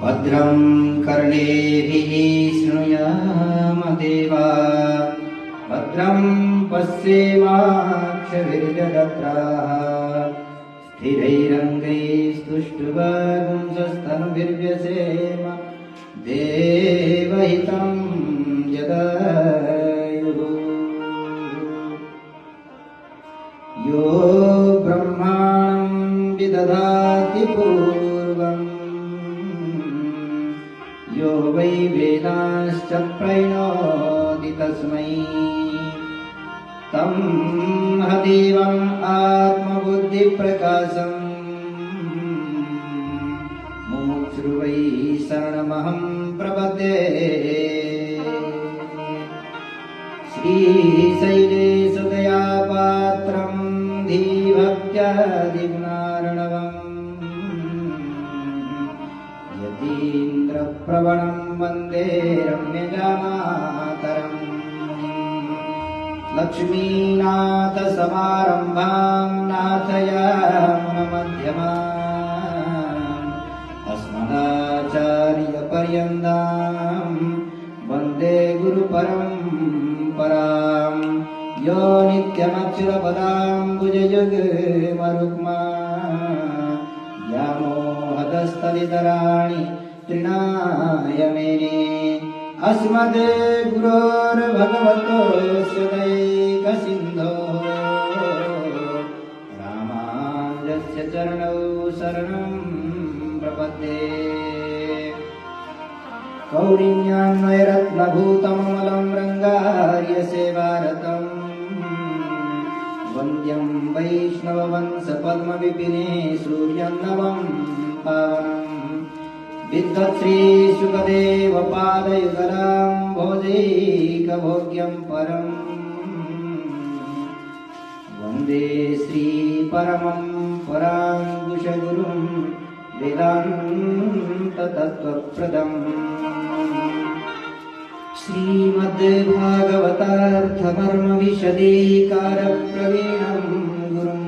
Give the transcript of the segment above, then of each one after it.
भद्रं कर्णेभिः शृणुयाम देवा भद्रं पश्येमाक्षभिर्यजत्राः स्थिरैरङ्गैस्तुष्टुवपुंसस्तनुभिर्व्यसेम देवहितं जदायुः यो ब्रह्माणं विदधाति पूर्वम् यो वै वेदांश्च प्रणोति तस्मै तं हदेवम् आत्मबुद्धिप्रकाशम् मुमुक्षुर्वै शरणमहं प्रपद्ये श्रीशैलेशदया पात्रं धीभक्त्यादिगुणार्णवम् यतीन्द्रप्रवणं वन्दे रम्यजामातरम् लक्ष्मीनाथसमारम्भां नाथयामुनमध्यमाम् अस्मदाचार्यपर्यन्तां वन्दे गुरुपरम्पराम् यो नित्यमच्युतपदाम्बुजयुग्मरुक्मा व्यामोहतस्थलितराणि तृणाय मेने अस्मद्गुरोर्भगवतोऽस्य दैकसिन्धोः रामानुजस्य चरणौ शरणं प्रपद्ये कौरिण्यान्वयरत्नभूतममलं रङ्गार्यसेवारतम् वन्द्यं वैष्णववंशपद्मविपिने सूर्यन्नवं पावनम् विद्वत्श्रीशुकदेवपादयुगलं भोजैकभोग्यं परम् वन्दे श्रीपरमं पराङ्कुशगुरुं वेदान्ततत्त्वप्रदम् श्रीमद्भागवतार्थमर्मविशदीकारप्रवीणं गुरुं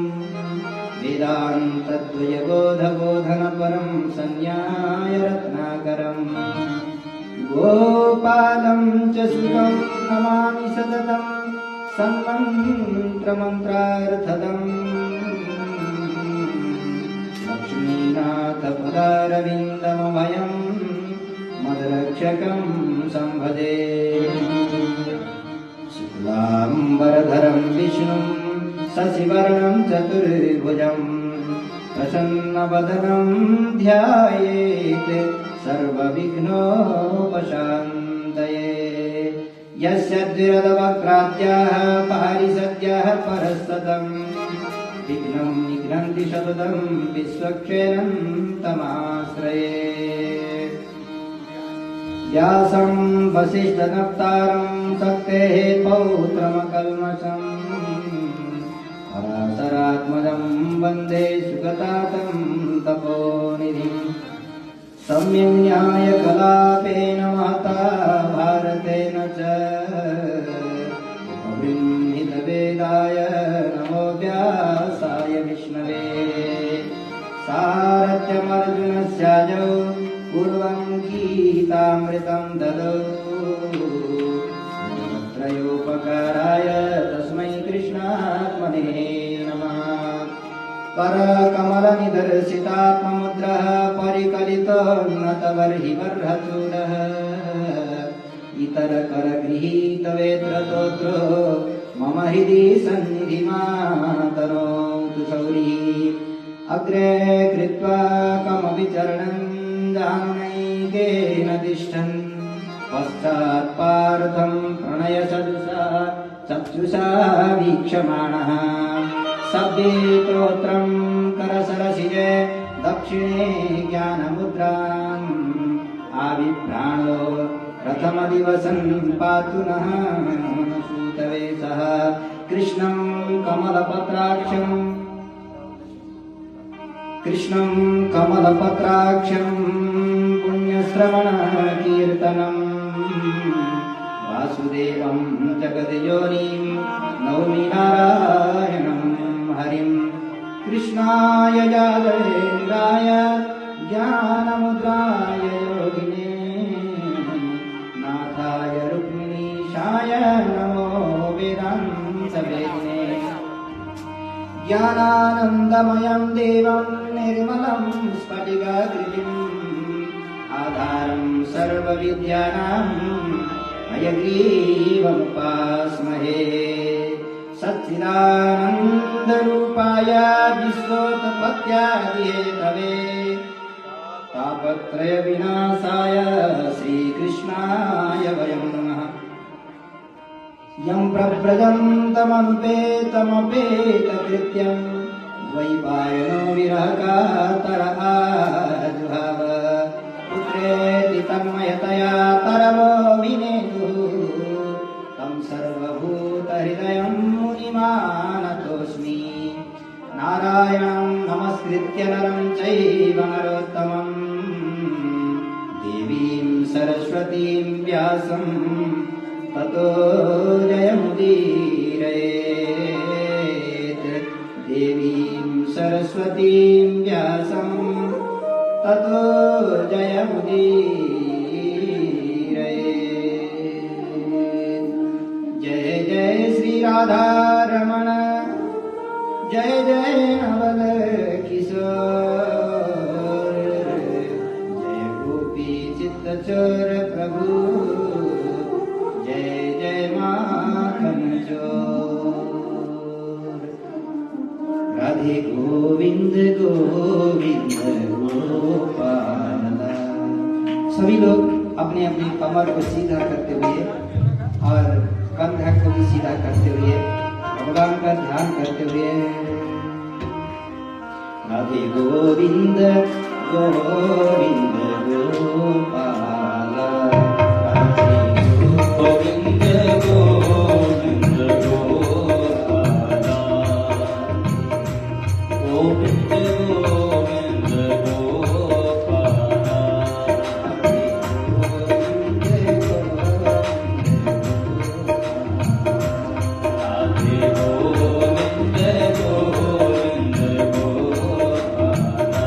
वेदान्तद्वयबोधबोधनपरं संन्यायरत्नाकरम् गोपालं च सुतं नमामि सततं सन्मन्त्रमन्त्रार्थदम् लक्ष्मीनाथपदारविन्दमभयं मदरक्षकं संभजे शुक्लाम्बरधरं विष्णुं शशिवर्णं चतुर्भुजं प्रसन्नवदनं ध्यायेत् सर्वविघ्नोपशान्तये यस्य द्विरदवक्त्राद्याः पारिषद्याः परस्ततं विघ्नं निघ्नन्ति शततं विश्वक्षेणं तमाश्रये व्यासं वसिष्ठनप्तारं शक्तेः पौत्रमकल्मषम् पराशरात्मजं वन्दे सुगतातं तपोनिधिं सम्यग्न्यायकलापेन महता भारतेन च उपबृंहितवेदाय नमो व्यासाय विष्णवे सारथ्यमर्जुनस्याजौ पूर्वं गीतामृतं ददौ त्रयोपकाराय तस्मै कृष्णात्मने नमः करकमलनिदर्शितात्ममुद्रः परिकलितोन्नतबर्हिबर्हचूडः इतरकरगृहीतवेत्रतोत्रो मम हृदि सन्निधिमातनोतु शौरिः अग्रे कृत्वा कमविचरणं जाननैकेन तिष्ठन् पश्चात्पार्थं प्रणयसदृशा चक्षुषा वीक्षमाणः सब्दीतोत्रं करसरसिजे दक्षिणे ज्ञानमुद्राम् आविभ्राणो प्रथमदिवसं पातु नः सूतवेशः कृष्णं कमलपत्राक्षं पुण्यश्रवणकीर्तनम् वासुदेवं जगद्योनिं नौमि नारायणं हरिं कृष्णाय यादवेन्द्राय ज्ञानमुद्राय ज्ञानानन्दमयं देवं निर्मलं स्फटिकाकृतिम् आधारं सर्वविद्यानां हयग्रीवमुपास्महे सच्चिदानन्दरूपाय विश्वोत्पत्त्यादिहेतवे तापत्रयविनाशाय श्रीकृष्णाय वयं नमः। यं प्रव्रजन्तमनुपेतमपेतकृत्यं द्वैपायनो विरहकातर आजुहाव पुत्रेति तन्मयतया तरवो विनेदुः तं सर्वभूतहृदयं मुनिमानतोऽस्मि। नारायणं नमस्कृत्य नरं चैव नरोत्तमं देवीं सरस्वतीं व्यासं ततो जयमुदीरयेत्। देवीं सरस्वतीं व्यासं ततो जयमुदीरयेत्। जय जय श्री राधा रमण जय जय नवल किशोर जय गोपी चित्तचोर प्रभु जय जय माखन चोर। राधे गोविंद गोविंद गोपाल। सभी लोग अपने अपने कमर को सीधा करते हुए और कंधा को भी सीधा करते हुए भगवान का ध्यान करते हुए राधे गोविंद गोविंद गोपाल। राधे गोविंद गोविंद गोपाल। गोविंद गोविंद गोपाल। राधे गोविंद गोविंद गोपाल।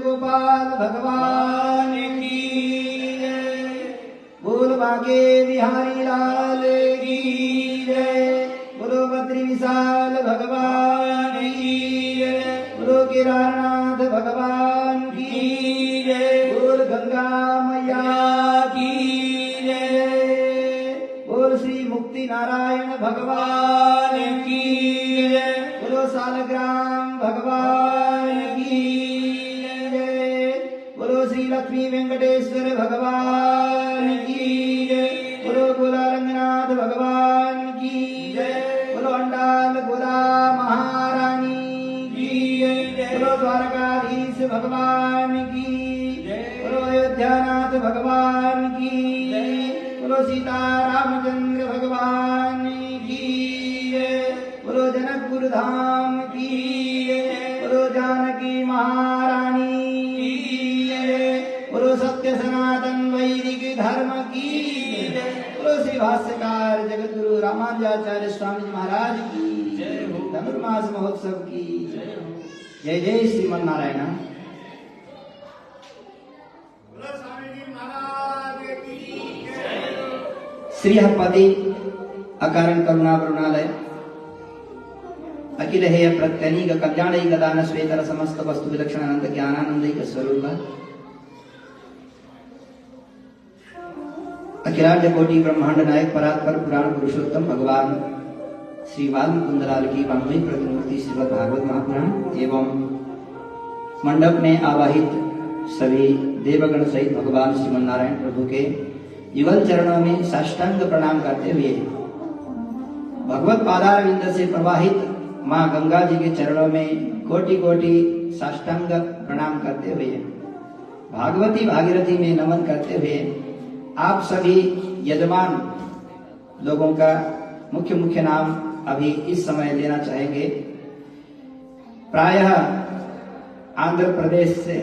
गोपाल भगवान की जय। बोल बांके बिहारी लाल की जय। बोलो बद्री विशाल भगवान की जय। बोलो केदारनाथ भगवान की जय। बोल गंगा मैया की जय। बोल श्री मुक्ति नारायण भगवान की जय। बोलो सालग्राम भगवान की जय। बोलो श्री लक्ष्मी वेंकटेश्वर भगवान की जय। बोलो गोला रंगनाथ भगवान की जय। बोलो अंडाल गोला महारानी की जय। बोलो द्वारकाधीश भगवान की जय। बोलो अयोध्यानाथ भगवान की जय। बोलो सीता रामचंद्र भगवान की जय। बोलो जनकपुर धाम की जय। बोलो जानकी महारानी की जय। बोलो सत्य सनातन वैदिक धर्म की जय। बोलो श्री भाष्यकार जगत गुरु रामानुजाचार्य स्वामी जी महाराज की जय। धनुर्मास महोत्सव की जय। जय श्रीमन नारायण। श्रीहपति अकारण करुणा करुणालय अखिल हेय प्रत्यनीक कल्याणैक दान श्वेतर समस्त वस्तु विलक्षण अनंत ज्ञानानंदैक स्वरूप अखिलांड कोटि ब्रह्मांड नायक परात्पर पुराण पुरुषोत्तम भगवान श्री वाल्मीकुंदलाल की वाङ्मयी प्रतिमूर्ति श्रीमद् भागवत महापुराण एवं मंडप में आवाहित सभी देवगण सहित भगवान श्रीमन नारायण प्रभु के युगल चरणों में साष्टांग प्रणाम करते हुए भगवत पादारविंद से प्रवाहित माँ गंगा जी के चरणों में कोटि कोटि साष्टांग प्रणाम करते हुए भागवती भागीरथी में नमन करते हुए आप सभी यजमान लोगों का मुख्य मुख्य नाम अभी इस समय लेना चाहेंगे। प्रायः आंध्र प्रदेश से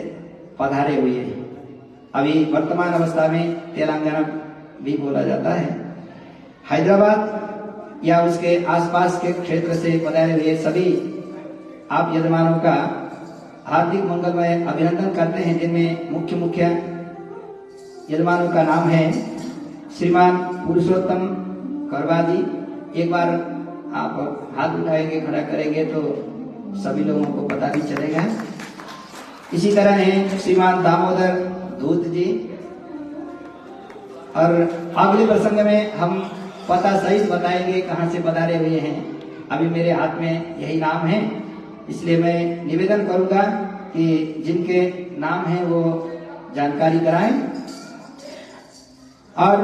पधारे हुए हैं। अभी वर्तमान अवस्था में तेलंगाना भी बोला जाता है। हैदराबाद या उसके आसपास के क्षेत्र से पधारे हुए सभी आप यजमानों का हार्दिक मंगलमय अभिनंदन करते हैं, जिनमें मुख्य मुख्य यजमानों का नाम है श्रीमान पुरुषोत्तम करवा जी। एक बार आप हाथ उठाएंगे, खड़ा करेंगे तो सभी लोगों को पता भी चलेगा। इसी तरह है श्रीमान दामोदर दूत जी। और अगले प्रसंग में हम पता सहित बताएंगे कहां से पधारे हुए हैं। अभी मेरे हाथ में यही नाम है, इसलिए मैं निवेदन करूंगा कि जिनके नाम हैं वो जानकारी कराएं। और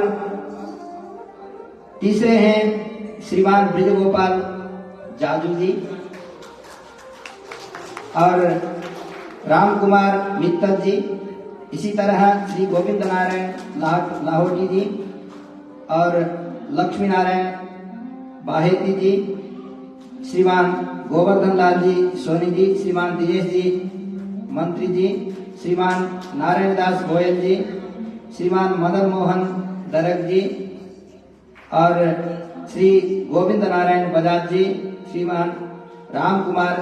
तीसरे हैं श्रीमान ब्रजगोपाल जाजू जी और राम कुमार मित्तल जी। इसी तरह श्री गोविंद नारायण लाहौटी जी और लक्ष्मी नारायण बाहेती जी, श्रीमान गोवर्धन लाल जी सोनी जी, श्रीमान दिनेश जी मंत्री जी, श्रीमान नारायण दास गोयल जी, श्रीमान मदन मोहन दरक जी और श्री गोविंद नारायण बजाज जी, श्रीमान राम कुमार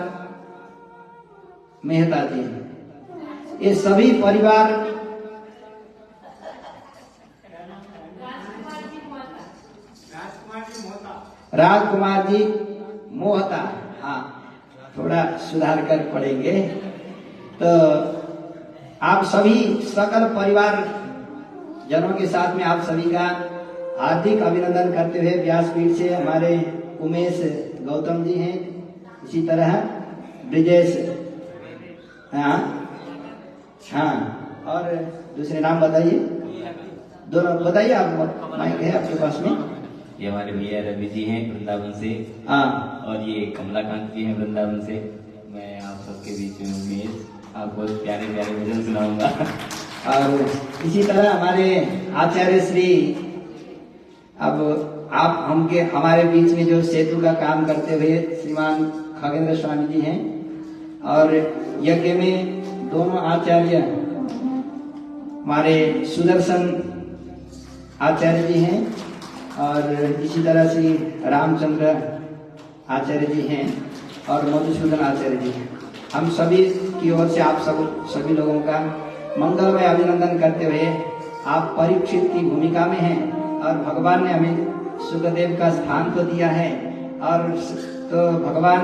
मेहता जी। ये सभी परिवार राजकुमार जी मोहता, हाँ थोड़ा सुधार कर पड़ेंगे। तो आप सभी सकल परिवार जनों के साथ में आप सभी का हार्दिक अभिनंदन करते हुए व्यासपीठ से हमारे उमेश गौतम जी हैं, इसी तरह ब्रिजेश, हाँ हाँ, और दूसरे नाम बताइए, दोनों बताइए। आप माइक है आपके पास में। ये हमारे भैया रवि जी हैं वृंदावन से, हाँ, और ये कमलाकांत जी हैं वृंदावन से। मैं आप सबके बीच में उमेश आपको प्यारे प्यारे भजन सुनाऊंगा। और इसी तरह हमारे आचार्य श्री, अब आप हमारे बीच में जो सेतु का काम करते हुए श्रीमान खगेंद्र स्वामी जी हैं, और यज्ञ में दोनों आचार्य हमारे सुदर्शन आचार्य जी हैं, और इसी तरह से रामचंद्र आचार्य जी हैं और मधुसूदन आचार्य जी हैं। हम सभी की ओर से आप सभी लोगों का मंगलमय अभिनंदन करते हुए, आप परीक्षित की भूमिका में हैं और भगवान ने हमें सुखदेव का स्थान तो दिया है, और तो भगवान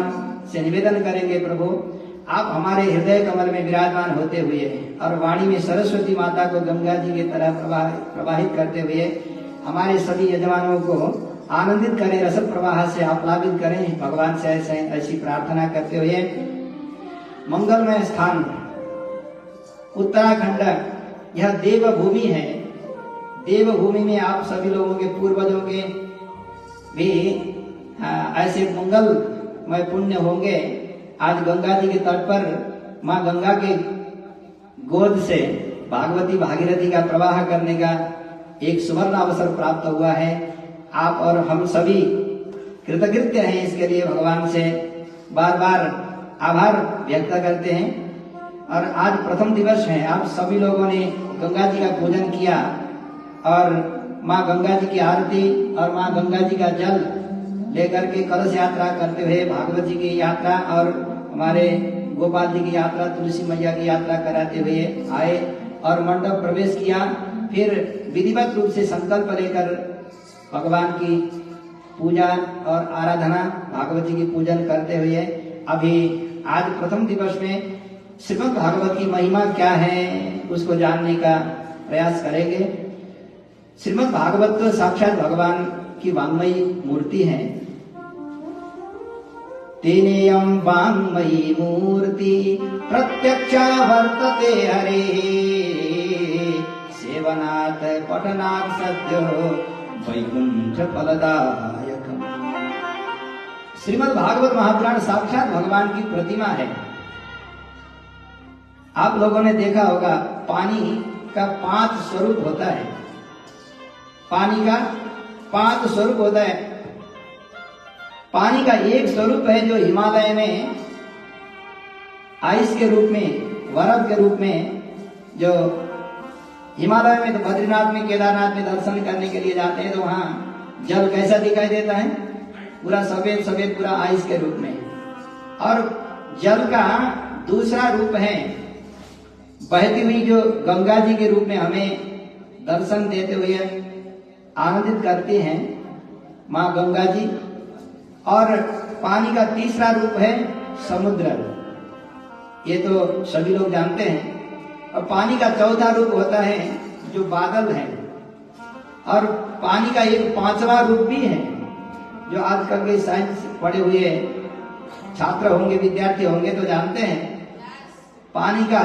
से निवेदन करेंगे, प्रभु आप हमारे हृदय कमल में विराजमान होते हुए और वाणी में सरस्वती माता को गंगा जी की तरह प्रवाहित करते हुए हमारे सभी यजमानों को आनंदित करें, रस प्रवाह से आप्लावित करें। भगवान से ऐसी प्रार्थना करते हुए मंगलमय स्थान उत्तराखंड, यह देवभूमि है। देवभूमि में आप सभी लोगों के पूर्वजों के भी ऐसे मंगलमय पुण्य होंगे। आज गंगा जी के तट पर माँ गंगा के गोद से भागवती भागीरथी का प्रवाह करने का एक सुवर्ण अवसर प्राप्त हुआ है। आप और हम सभी कृतकृत्य हैं, इसके लिए भगवान से बार बार आभार व्यक्त करते हैं। और आज प्रथम दिवस है, आप सभी लोगों ने गंगा जी का पूजन किया और माँ गंगा जी की आरती और माँ गंगा जी का जल लेकर के कलश यात्रा करते हुए भागवत जी की यात्रा और हमारे गोपाल जी की यात्रा, तुलसी मैया की यात्रा कराते हुए आए और मंडप प्रवेश किया। फिर विधिवत रूप से संकल्प लेकर भगवान की पूजा और आराधना, भागवत जी की पूजन करते हुए अभी आज प्रथम दिवस में श्रीमद् भागवत की महिमा क्या है उसको जानने का प्रयास करेंगे। श्रीमद् भागवत तो साक्षात भगवान की वाङ्मयी मूर्ति है। तेनेयं वाङ्मयी मूर्ति प्रत्यक्षा वर्तते हरे, सेवनात् पठनात् सद्यो वैकुंठ फलदायकम्। श्रीमद् भागवत महापुराण साक्षात भगवान की प्रतिमा है। आप लोगों ने देखा होगा पानी का 5 स्वरूप होता है। पानी का 5 स्वरूप होता है। पानी का एक स्वरूप है जो हिमालय में आइस के रूप में, बर्फ के रूप में, जो हिमालय में तो बद्रीनाथ में, केदारनाथ में दर्शन करने के लिए जाते हैं तो वहां जल कैसा दिखाई देता है, पूरा सफेद सफेद, पूरा आइस के रूप में। और जल का दूसरा रूप है बहती हुई जो गंगा जी के रूप में हमें दर्शन देते हुए आनंदित करती हैं माँ गंगा जी। और पानी का तीसरा रूप है समुद्र, ये तो सभी लोग जानते हैं। और पानी का चौथा रूप होता है जो बादल है। और पानी का एक 5वां रूप भी है जो आजकल के साइंस पढ़े हुए छात्र होंगे, विद्यार्थी होंगे तो जानते हैं। पानी का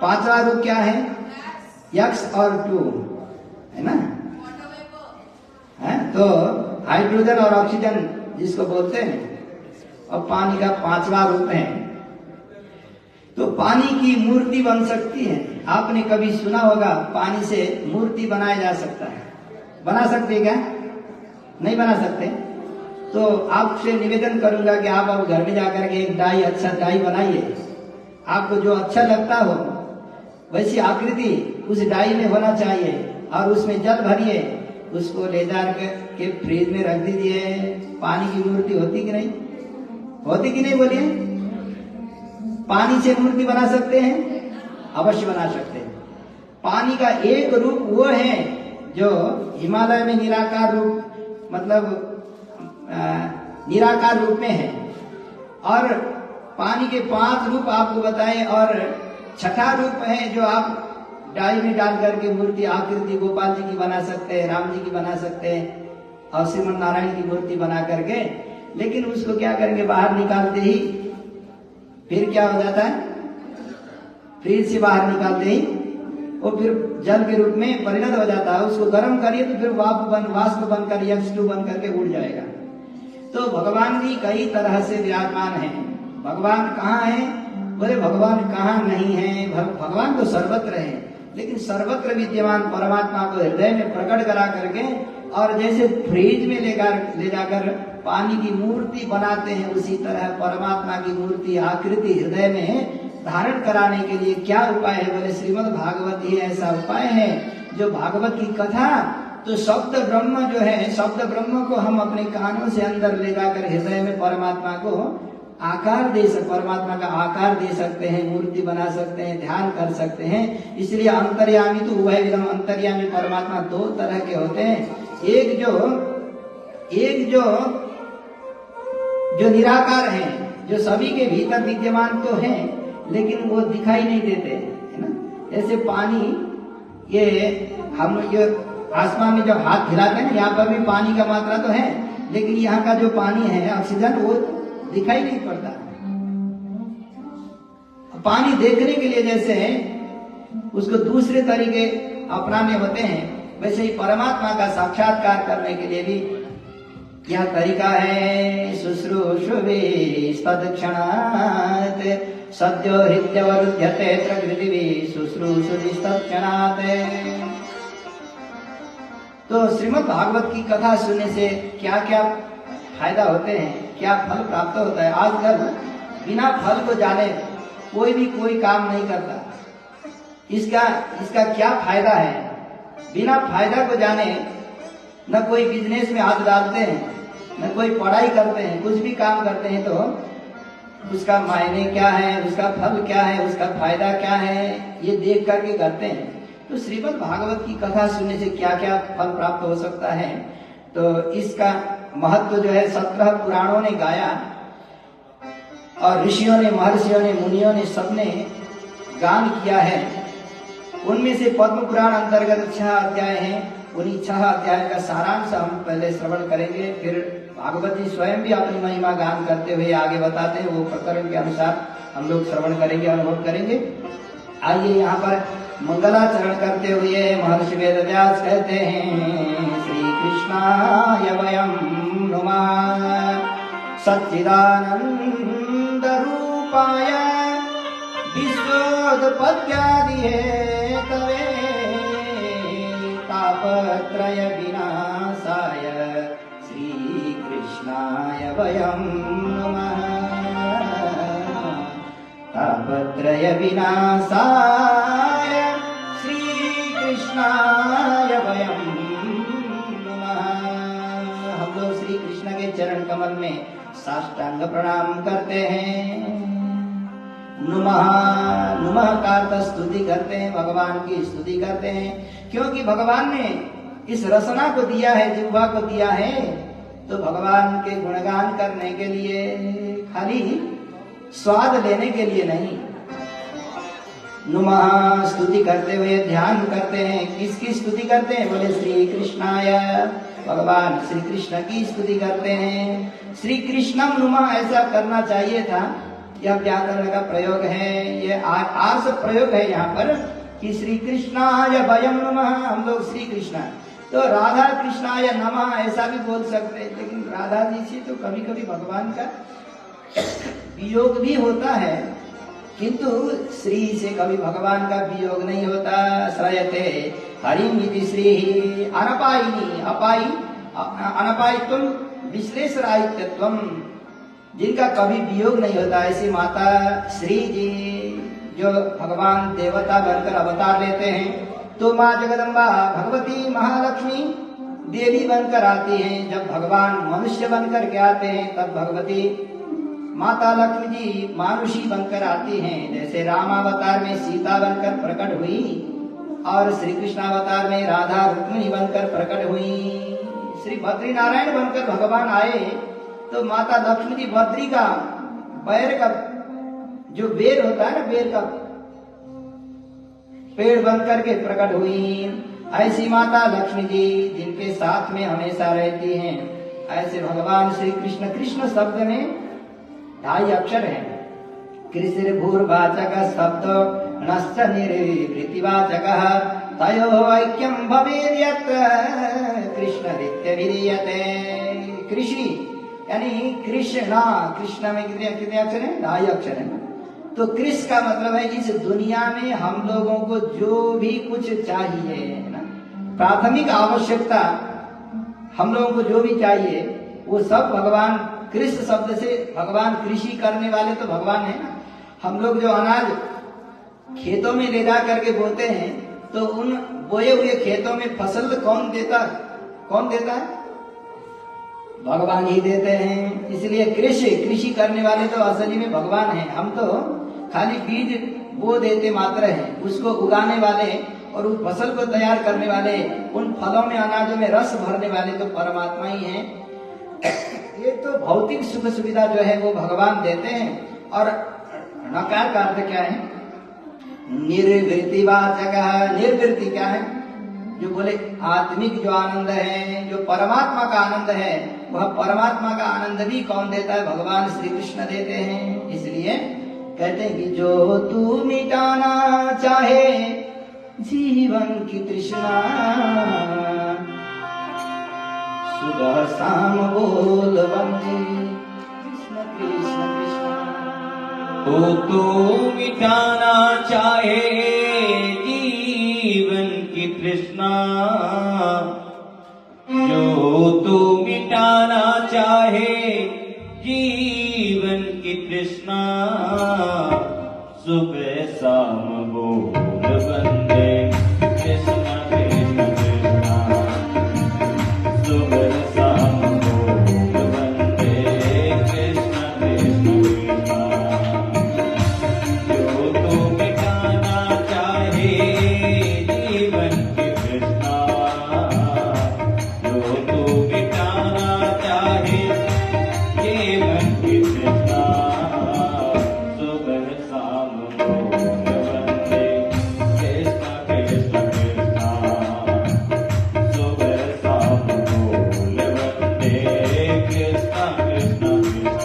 5वां रूप क्या है? यक्स और टू, है ना? है तो हाइड्रोजन और ऑक्सीजन जिसको बोलते हैं, और पानी का 5वां रूप है। तो पानी की मूर्ति बन सकती है। आपने कभी सुना होगा पानी से मूर्ति बनाया जा सकता है? बना सकते क्या? नहीं बना सकते। तो आपसे निवेदन करूंगा कि आप अब घर में जाकर के एक डाई, अच्छा डाई बनाइए। आपको जो अच्छा लगता हो वैसी आकृति उस डाई में होना चाहिए और उसमें जल भरिए, उसको ले जा के फ्रिज में रख दीजिए। पानी की मूर्ति होती कि नहीं? होती कि नहीं बोलिए? पानी से मूर्ति बना सकते हैं? अवश्य बना सकते हैं। पानी का एक रूप वो है जो हिमालय में निराकार रूप, मतलब निराकार रूप में है। और पानी के 5 रूप आपको बताए, और छठा रूप है जो आप डाई में डाल करके मूर्ति, आकृति गोपाल जी की बना सकते हैं, राम जी की बना सकते हैं और श्रीमन नारायण की मूर्ति बना करके। लेकिन उसको क्या करेंगे, बाहर निकालते ही फिर क्या हो जाता है, फ्रिज से बाहर निकालते ही वो फिर जल के रूप में परिणत हो जाता है। उसको गर्म करिए तो फिर वाष्प बनकर H2 बन करके उड़ जाएगा। तो भगवान भी कई तरह से विराजमान है। भगवान कहाँ है? बोले भगवान कहाँ नहीं है, भगवान तो सर्वत्र है, लेकिन सर्वत्र विद्यमान परमात्मा को हृदय में प्रकट करा करके, और जैसे फ्रिज में ले जाकर पानी की मूर्ति बनाते हैं, उसी तरह परमात्मा की मूर्ति, आकृति हृदय में धारण कराने के लिए क्या उपाय है? बोले श्रीमद् भागवत ही ऐसा उपाय है जो भागवत की कथा, तो शब्द ब्रह्म जो है, शब्द ब्रह्म को हम अपने कानों से अंदर ले जाकर हृदय में परमात्मा को आकार दे सकते, परमात्मा का आकार दे सकते हैं, मूर्ति बना सकते हैं, ध्यान कर सकते हैं। इसलिए अंतर्यामी तो उभय विधम, अंतर्यामी परमात्मा दो तरह के होते हैं। एक जो निराकार है, जो सभी के भीतर विद्यमान तो है लेकिन वो दिखाई नहीं देते, है ना। जैसे पानी, ये हम ये आसमान में जब हाथ हिलाते हैं, यहाँ पर भी पानी का मात्रा तो है, लेकिन यहाँ का जो पानी है ऑक्सीजन, वो दिखाई नहीं पड़ता। पानी देखने के लिए जैसे उसको दूसरे तरीके अपनाने होते हैं, वैसे ही परमात्मा का साक्षात्कार करने के लिए भी यह तरीका है। शुश्रूषुवे तत्क्षणात् सद्यो हृद्यवरुध्यते प्रकृतिवी शुश्रूषुवे तत्क्षणात्। तो श्रीमद् भागवत की कथा सुनने से क्या क्या फायदा होते हैं, क्या फल प्राप्त होता है। आजकल बिना फल को जाने कोई भी कोई काम नहीं करता। इसका क्या फायदा है, बिना फायदा को जाने न कोई बिजनेस में हाथ डालते हैं, न कोई पढ़ाई करते हैं, कुछ भी काम करते हैं तो उसका मायने क्या है, उसका फल क्या है, उसका फायदा क्या है, ये देख करके करते हैं। तो श्रीमद् भागवत की कथा सुनने से क्या क्या फल प्राप्त हो सकता है, तो इसका महत्व जो है 17 पुराणों ने गाया, और ऋषियों ने, महर्षियों ने, मुनियों ने, सबने गान किया है। उनमें से पद्म पुराण अंतर्गत 6 अध्याय हैं। उन्हीं 6 अध्याय का सारांश हम पहले श्रवण करेंगे, फिर भागवत जी स्वयं भी अपनी महिमा गान करते हुए आगे बताते हैं, वो प्रकरण के अनुसार हम लोग श्रवण करेंगे, अनुभव करेंगे। आइए यहाँ पर मंगलाचरण करते हुए महर्षि वेदव्यास कहते हैं, श्री कृष्णाय वयं नुमः सच्चिदानंद रूपाय विश्वोत्पत्त्यादि हेतवे तापत्रय विनाशाय श्री कृष्णाय वयं नुमः तापत्रय विनाशाय श्री कृष्णाय वयं नुमः। हम लोग श्री कृष्ण के चरण कमल में साष्टांग प्रणाम करते हैं। नुमः, नुमः का अर्थ स्तुति करते हैं, भगवान की स्तुति करते हैं, क्योंकि भगवान ने इस रसना को दिया है, जिह्वा को दिया है, तो भगवान के गुणगान करने के लिए, खाली स्वाद लेने के लिए नहीं। नुमः स्तुति करते हुए ध्यान करते हैं, किसकी स्तुति करते हैं, बोले श्री कृष्णाय, भगवान श्री कृष्ण की स्तुति करते हैं। श्री कृष्णम नुमः ऐसा करना चाहिए था, यह व्याकरण का प्रयोग है, ये आर्ष प्रयोग है यहाँ पर कि श्री कृष्णाय वयं नुमः, हम लोग श्री कृष्ण। तो राधा कृष्णाय नमः ऐसा भी बोल सकते हैं, लेकिन राधा जी से तो कभी कभी भगवान का वियोग भी होता है, किंतु श्री से कभी भगवान का वियोग नहीं होता। श्रयते हरिम इति श्री अनपायिनी, अपायी अनपायित्वम विश्लेषरायित्वम, जिनका कभी वियोग नहीं होता, ऐसी माता श्री जी जो भगवान देवता बनकर अवतार लेते हैं, तो माँ जगदम्बा भगवती महालक्ष्मी देवी बनकर आती हैं। जब भगवान मनुष्य बनकर के आते हैं, तब भगवती माता लक्ष्मी जी मानुषी बनकर आती हैं। जैसे रामावतार में सीता बनकर प्रकट हुई, और श्री कृष्णावतार में राधा रुक्मिणी बनकर प्रकट हुई। श्री बद्री नारायण बनकर भगवान आए, तो माता लक्ष्मी जी बद्री का बैर का जो बेर होता है ना, बेर का पेड़ बनकर के प्रकट हुई। ऐसी माता लक्ष्मी जी जिनके साथ में हमेशा रहती हैं, ऐसे भगवान श्री कृष्ण, कृष्ण शब्द में 2 अक्षर हैं। कृषि भूर्वाचक शब्द नश्च निर्वृतिवाचक तयो ऐक्यम भवेत् यत्र कृष्णरित्यभिधीयते। कृषि यानी कृष्णा, कृष्ण में कितने अक्षर हैं, 2 अक्षर है। तो कृष्ण का मतलब है इस दुनिया में हम लोगों को जो भी कुछ चाहिए ना, प्राथमिक आवश्यकता हम लोगों को जो भी चाहिए, वो सब भगवान कृष्ण शब्द से, भगवान कृषि करने वाले तो भगवान है ना। हम लोग जो अनाज खेतों में ले जा करके बोते हैं, तो उन बोए हुए खेतों में फसल कौन देता है? भगवान ही देते हैं। इसलिए कृषि करने वाले तो असली में भगवान हैं। हम तो खाली बीज बो देते मात्र हैं। उसको उगाने वाले और उस फसल को तैयार करने वाले, उन फलों में अनाजों में रस भरने वाले तो परमात्मा ही हैं। ये तो भौतिक सुख सुविधा जो है वो भगवान देते हैं। और नकार का अर्थ क्या है? निर्वृत्तिवाचक। निर्वृत्ति क्या है? जो बोले आत्मिक जो आनंद है, जो परमात्मा का आनंद है, वह परमात्मा का आनंद भी कौन देता है? भगवान श्री कृष्ण देते हैं। इसलिए कहते हैं कि जो तू मिटाना चाहे जीवन की तृष्णा, सुबह शाम बोल वंदे कृष्ण कृष्ण कृष्ण। तो मिटाना चाहे जीवन की तृष्णा, जो तू मिटाना चाहे जीवन की तृष्णा, सुबह शाम बोल वंदे कृष्ण कृष्ण कृष्ण, सुबह शाम बोल वंदे कृष्ण कृष्ण कृष्ण। जो तू मिटाना चाहे जीवन की तृष्णा, जो तू मिटाना चाहे जीवन की तृष्णा, सुबह शाम बोल वंदे कृष्ण कृष्ण कृष्ण, सुबह शाम बोल वंदे कृष्ण कृष्ण कृष्ण।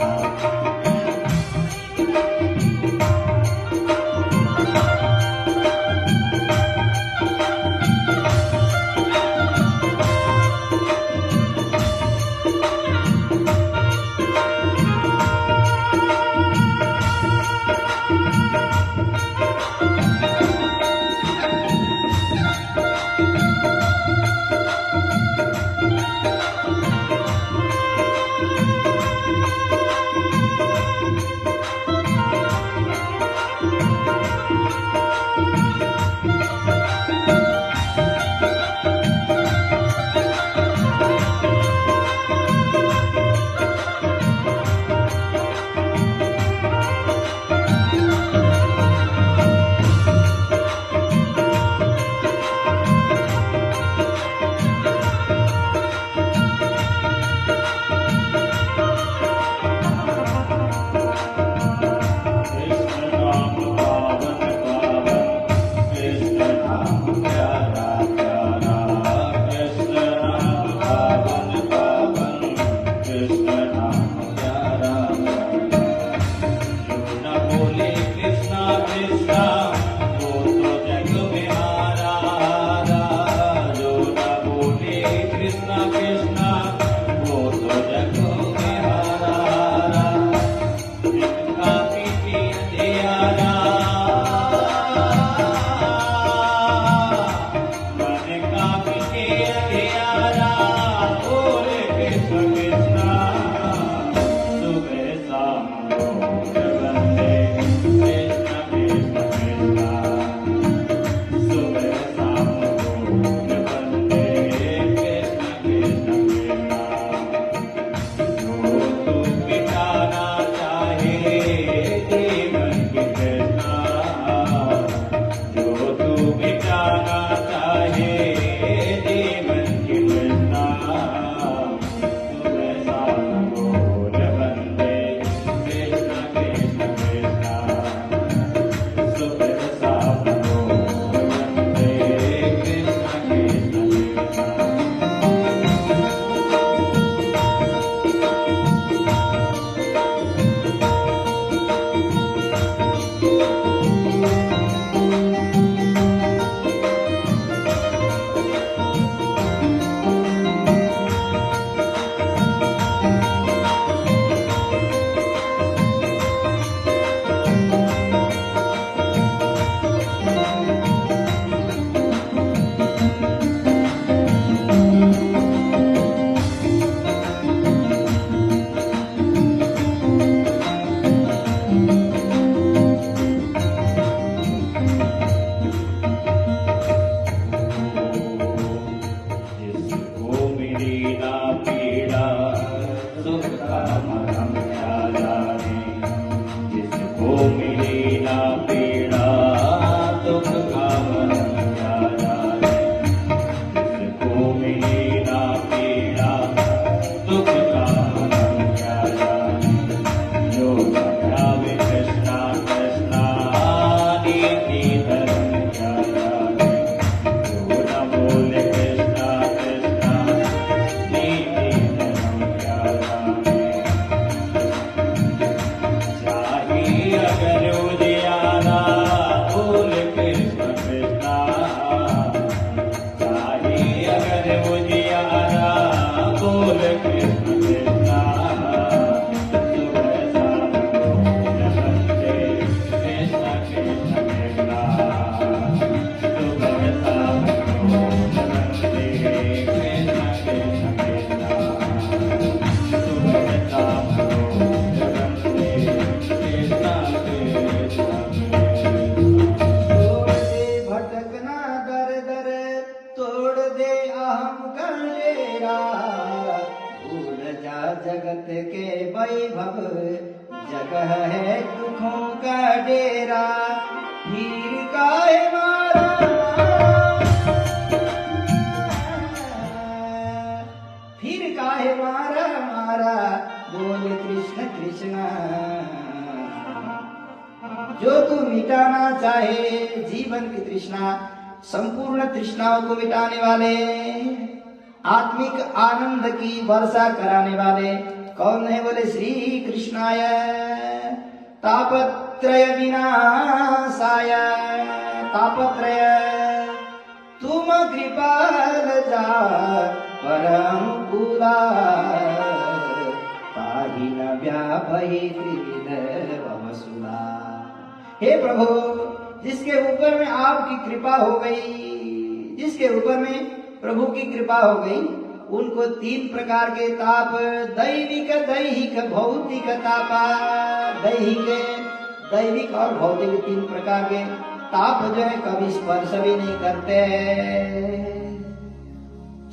का डेरा, भूल जा जगत के वैभव, जगह है दुखों का डेरा, फिर काहे मारा, फिर काहे मारा मारा, बोल कृष्ण कृष्ण। जो तू मिटाना चाहे जीवन की तृष्णा, संपूर्ण तृष्णाओं को मिटाने वाले, आत्मिक आनंद की वर्षा कराने वाले कौन है? बोले श्री कृष्णाय तापत्रय विनाशाय, तापत्रय तुम कृपाल जा परम पूरा, ताहि न व्यापहि त्रिविध भवसुरा। हे प्रभु, जिसके ऊपर में आपकी कृपा हो गई, जिसके ऊपर में प्रभु की कृपा हो गई, उनको 3 प्रकार के ताप, दैविक दैहिक भौतिक तापा, दैविक और भौतिक 3 प्रकार के ताप जो है कभी स्पर्श भी नहीं करते।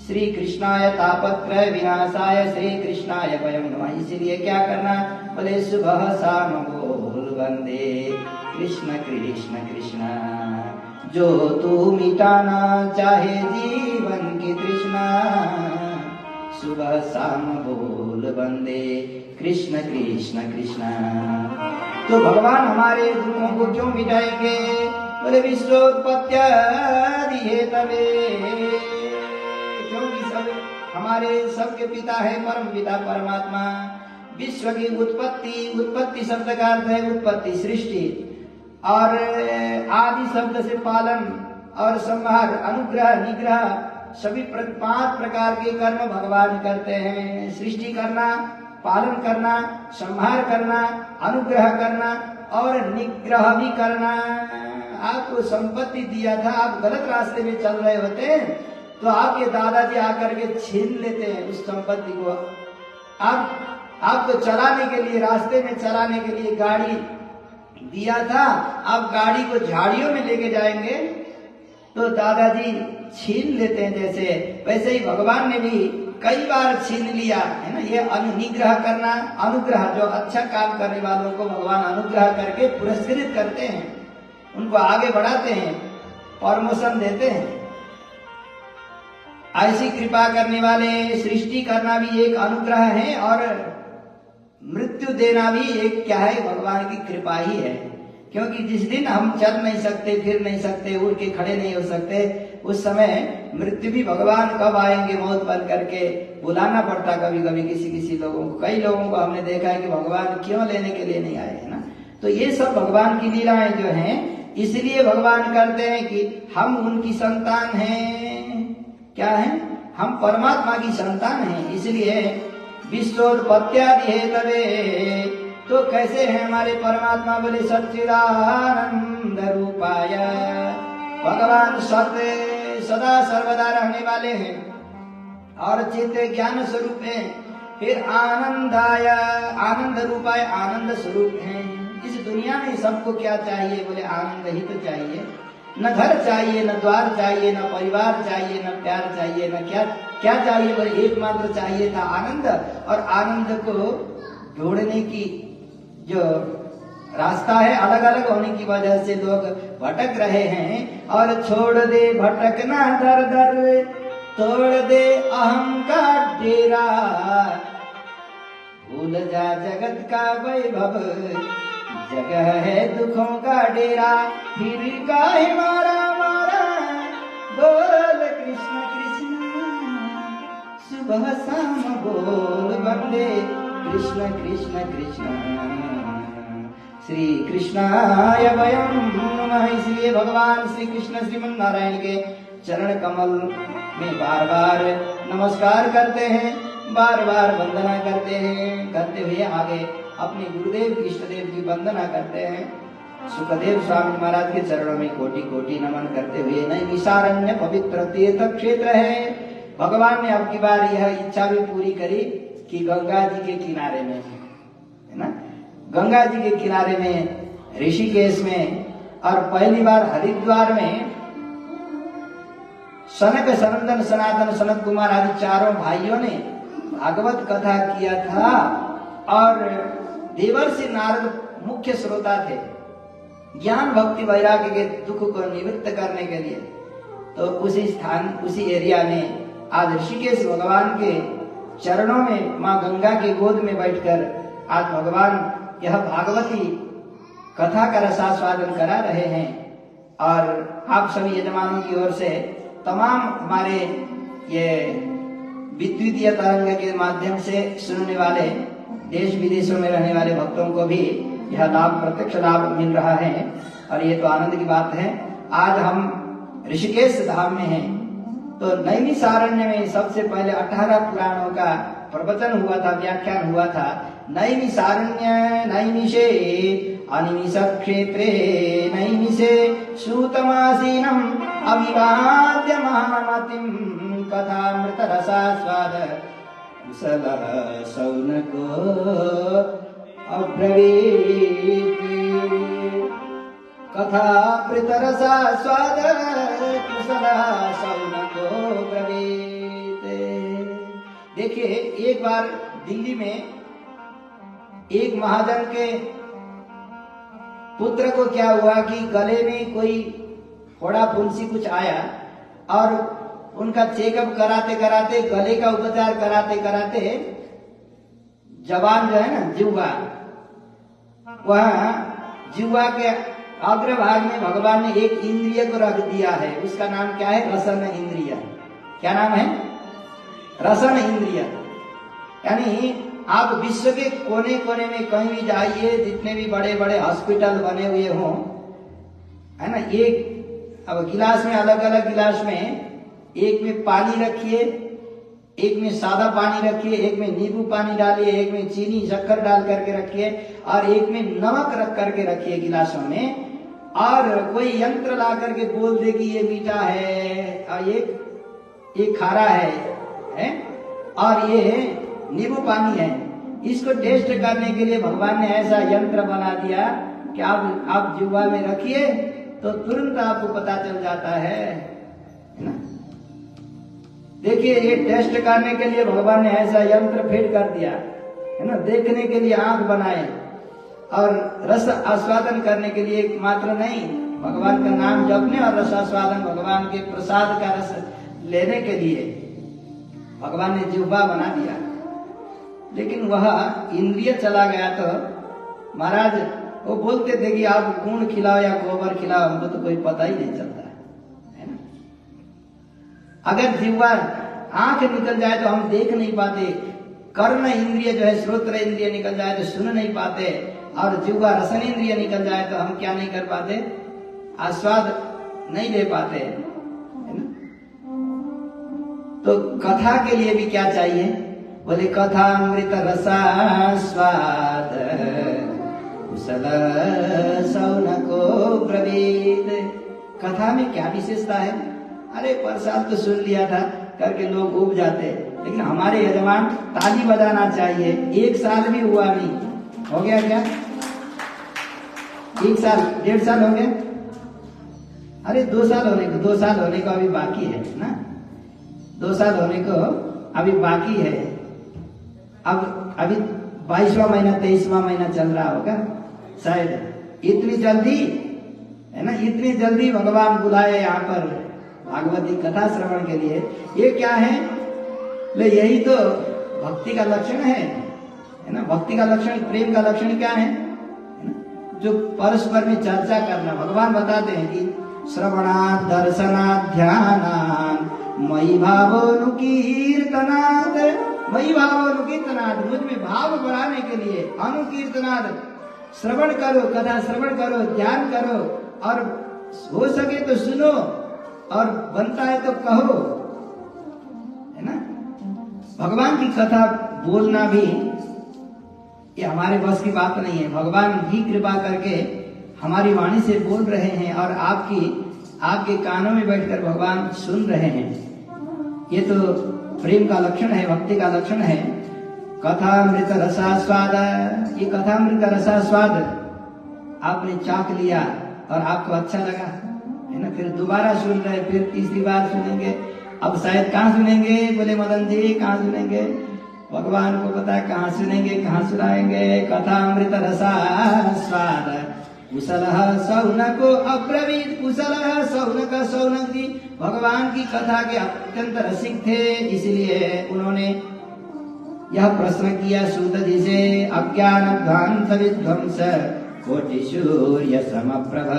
श्री कृष्णाय तापत्रय विनाशाय श्री कृष्णाय वयं नमः। इसीलिए क्या करना? बोले सुबह शाम बोल वंदे कृष्ण कृष्ण कृष्ण। जो तू मिटाना चाहे जीवन की तृष्णा, सुबह शाम बोल वंदे कृष्ण कृष्ण कृष्ण। तो भगवान हमारे दुखों को क्यों मिटाएंगे? बोले विश्वोत्पत्त्यादि हेतवे, क्योंकि सब हमारे सबके पिता है परम पिता परमात्मा। विश्व की उत्पत्ति, उत्पत्ति शब्द का अर्थ है उत्पत्ति सृष्टि, और आदि शब्द से पालन और संहार, अनुग्रह निग्रह, सभी 5 प्रकार के कर्म भगवान करते हैं। सृष्टि करना, पालन करना, संहार करना, अनुग्रह करना और निग्रह भी करना। आपको संपत्ति दिया था, आप गलत रास्ते में चल रहे होते तो आपके दादाजी आकर के छीन लेते हैं उस संपत्ति को। आपको चलाने के लिए, रास्ते में चलाने के लिए गाड़ी दिया था, आप गाड़ी को झाड़ियों में लेके जाएंगे तो दादाजी छीन लेते हैं। जैसे वैसे ही भगवान ने भी कई बार छीन लिया है ना। ये अनुग्रह करना, अनुग्रह, जो अच्छा काम करने वालों को भगवान अनुग्रह करके पुरस्कृत करते हैं, उनको आगे बढ़ाते हैं, प्रमोशन देते हैं। ऐसी कृपा करने वाले, सृष्टि करना भी एक अनुग्रह है और मृत्यु देना भी एक क्या है? भगवान की कृपा ही है। क्योंकि जिस दिन हम चल नहीं सकते, फिर नहीं सकते, उठ के खड़े नहीं हो सकते, उस समय मृत्यु भी भगवान कब आएंगे मौत बन करके बुलाना पड़ता कभी कभी किसी लोगों को। कई लोगों को हमने देखा है कि भगवान क्यों लेने के लिए नहीं आए, है ना। तो ये सब भगवान की लीलाएं जो हैं, इसलिए भगवान करते हैं कि हम उनकी संतान हैं। क्या है? हम परमात्मा की संतान हैं। इसलिए विश्वोत्पत्त्यादि हेतवे। तो कैसे हैं हमारे परमात्मा? बोले सच्चिदानंद रूपाय। भगवान सत्य सदा सर्वदा रहने वाले हैं और चित्त ज्ञान स्वरूप है। फिर आनंदाय, आनंद रूपाय, आनंद स्वरूप है। इस दुनिया में सबको क्या चाहिए? बोले आनंद ही तो चाहिए। न घर चाहिए, न द्वार चाहिए, न परिवार चाहिए, न प्यार चाहिए, न क्या चाहिए? बोले एकमात्र चाहिए था आनंद। और आनंद को ढूंढने की जो रास्ता है, अलग अलग होने की वजह से लोग भटक रहे हैं। और छोड़ दे भटकना दर दर, तोड़ दे अहम का डेरा, भूल जा जगत का वैभव, जगह है दुखों का डेरा। फिर काहे मारा मारा, बोल कृष्ण कृष्ण, सुबह शाम बोल वंदे कृष्ण कृष्ण कृष्ण। श्री कृष्णाय वयं नमः। इसलिए भगवान श्री कृष्ण श्रीमन नारायण के चरण कमल में बार बार नमस्कार करते हैं, बार बार वंदना करते हैं। करते हुए आगे अपने गुरुदेव इष्टदेव की वंदना करते हैं। सुखदेव स्वामी महाराज के चरणों में कोटि कोटि नमन करते हुए, नैमिषारण्य पवित्र तीर्थ क्षेत्र है। भगवान ने अब की बार यह इच्छा भी पूरी करी कि गंगा जी के किनारे में, है ना, गंगा जी के किनारे में, ऋषिकेश में और पहली बार हरिद्वार में सनक, सनंदन, सनातन, सनत कुमार आदि चारों भाइयों ने भागवत कथा किया था और देवर्षि नारद मुख्य श्रोता थे ज्ञान भक्ति वैराग्य के दुख को निवृत्त करने के लिए। तो उसी स्थान, उसी एरिया में आज ऋषिकेश भगवान के चरणों में माँ गंगा की गोद में बैठकर आज भगवान यह भागवती कथा का रसास्वादन करा रहे हैं। और आप सभी यजमानों की ओर से तमाम हमारे ये विद्युतीय तरंग के माध्यम से सुनने वाले देश विदेशों में रहने वाले भक्तों को भी यह लाभ, प्रत्यक्ष लाभ मिल रहा है और ये तो आनंद की बात है। आज हम ऋषिकेश धाम में हैं, तो नैमिषारण्य में सबसे पहले 18 पुराणों का प्रवचन हुआ था, व्याख्यान हुआ था। नैमिषारण्य नैमिषे अनिमिष क्षेत्रे नैमिषे सूतमासीनम अविवाद्य महामतिम कथामृत रसास्वाद कुशल शौनको अब्रवीत्। कथामृत रसास्वाद कुशल शौनको ब्रवीत्। देखिए, एक बार दिल्ली में एक महाजन के पुत्र को क्या हुआ कि गले में कोई फोड़ा फुंसी कुछ आया और उनका चेकअप कराते कराते, गले का उपचार कराते कराते जवान जो है ना जिह्वा, वह जिह्वा के अग्रभाग में भगवान ने एक इंद्रिय को रख दिया है। उसका नाम क्या है? रसन इंद्रिय। क्या नाम है? रसन इंद्रिय। यानी आप विश्व के कोने कोने में कहीं भी जाइए, जितने भी बड़े बड़े हॉस्पिटल बने हुए हों, है ना, एक अब गिलास में, अलग अलग गिलास में, एक में पानी रखिए, एक में सादा पानी रखिए, एक में नींबू पानी डालिए, एक में चीनी शक्कर डाल करके रखिए और एक में नमक रख करके रखिए गिलासों में। और कोई यंत्र ला करके बोल दे कि ये मीठा है और ये खारा है और ये नींबू पानी है। इसको टेस्ट करने के लिए भगवान ने ऐसा यंत्र बना दिया कि आप जिह्वा में रखिए तो तुरंत आपको पता चल जाता है ना। देखिए, ये टेस्ट करने के लिए भगवान ने ऐसा यंत्र फिट कर दिया है ना। देखने के लिए आंख बनाए और रस आस्वादन करने के लिए मात्र नहीं, भगवान का नाम जपने और रस आस्वादन, भगवान के प्रसाद का रस लेने के लिए भगवान ने जिह्वा बना दिया। लेकिन वह इंद्रिय चला गया तो महाराज वो बोलते थे कि आप गुण खिलाओ या गोबर खिलाओ, हमको तो कोई पता ही नहीं चलता है ना। अगर जिह्वा, आंख निकल जाए तो हम देख नहीं पाते, कर्ण इंद्रिय जो है, श्रोत्र इंद्रिय निकल जाए तो सुन नहीं पाते, और जिह्वा रसन इंद्रिय निकल जाए तो हम क्या नहीं कर पाते? आस्वाद नहीं ले पाते, है ना। तो कथा के लिए भी क्या चाहिए? बोले कथामृत रसास्वाद कुशल शौनको ब्रवीत्। कथा में क्या विशेषता है? अरे प्रसाद तो सुन लिया था करके लोग उब जाते, लेकिन हमारे यजमान ताली बजाना चाहिए। 1 साल भी हुआ नहीं, हो गया क्या? 1 साल, 1.5 साल हो गया? अरे 2 साल होने को, 2 साल होने को अभी बाकी है ना। 2 साल होने को अभी बाकी है। अब अभी 22वां महीना, 23वां महीना चल रहा होगा शायद। इतनी जल्दी, है ना, इतनी जल्दी भगवान बुलाए यहाँ पर भागवती कथा श्रवण के लिए। ये क्या है? ले यही तो भक्ति का लक्षण है ना। भक्ति का लक्षण, प्रेम का लक्षण क्या है? जो परस्पर में चर्चा करना। भगवान बताते हैं कि श्रवणात् दर्शनात् ध्यानात् मयि भावोनुकीर्तनात्, मयि भावोनुकीर्तनात्, मुझ में भाव बढ़ाने के लिए, अनुकीर्तनात्, श्रवण करो, कथा श्रवण करो, ध्यान करो, और हो सके तो सुनो, और बनता है तो कहो, है ना। भगवान की कथा बोलना भी ये हमारे बस की बात नहीं है। भगवान ही कृपा करके हमारी वाणी से बोल रहे हैं और आपके कानों में बैठकर भगवान सुन रहे हैं। ये तो प्रेम का लक्षण है, भक्ति का लक्षण है। कथामृत रसास्वाद, ये कथामृत रसास्वाद आपने चाख लिया और आपको अच्छा लगा, है ना। फिर दोबारा सुन रहे, फिर तीसरी बार सुनेंगे। अब शायद कहाँ सुनेंगे, बोले मदन जी कहाँ सुनेंगे, भगवान को पता है कहाँ सुनेंगे, कहाँ सुनाएंगे। कथा अमृत रसा स्वाद कुशल सौनको अब्रवीत, कुशल सौनक, सौनक जी भगवान की कथा के अत्यंत रसिक थे, इसलिए उन्होंने यह प्रश्न किया सूत जी से, अज्ञान ध्वंस विध्वंस कोटि सूर्य समप्रभ,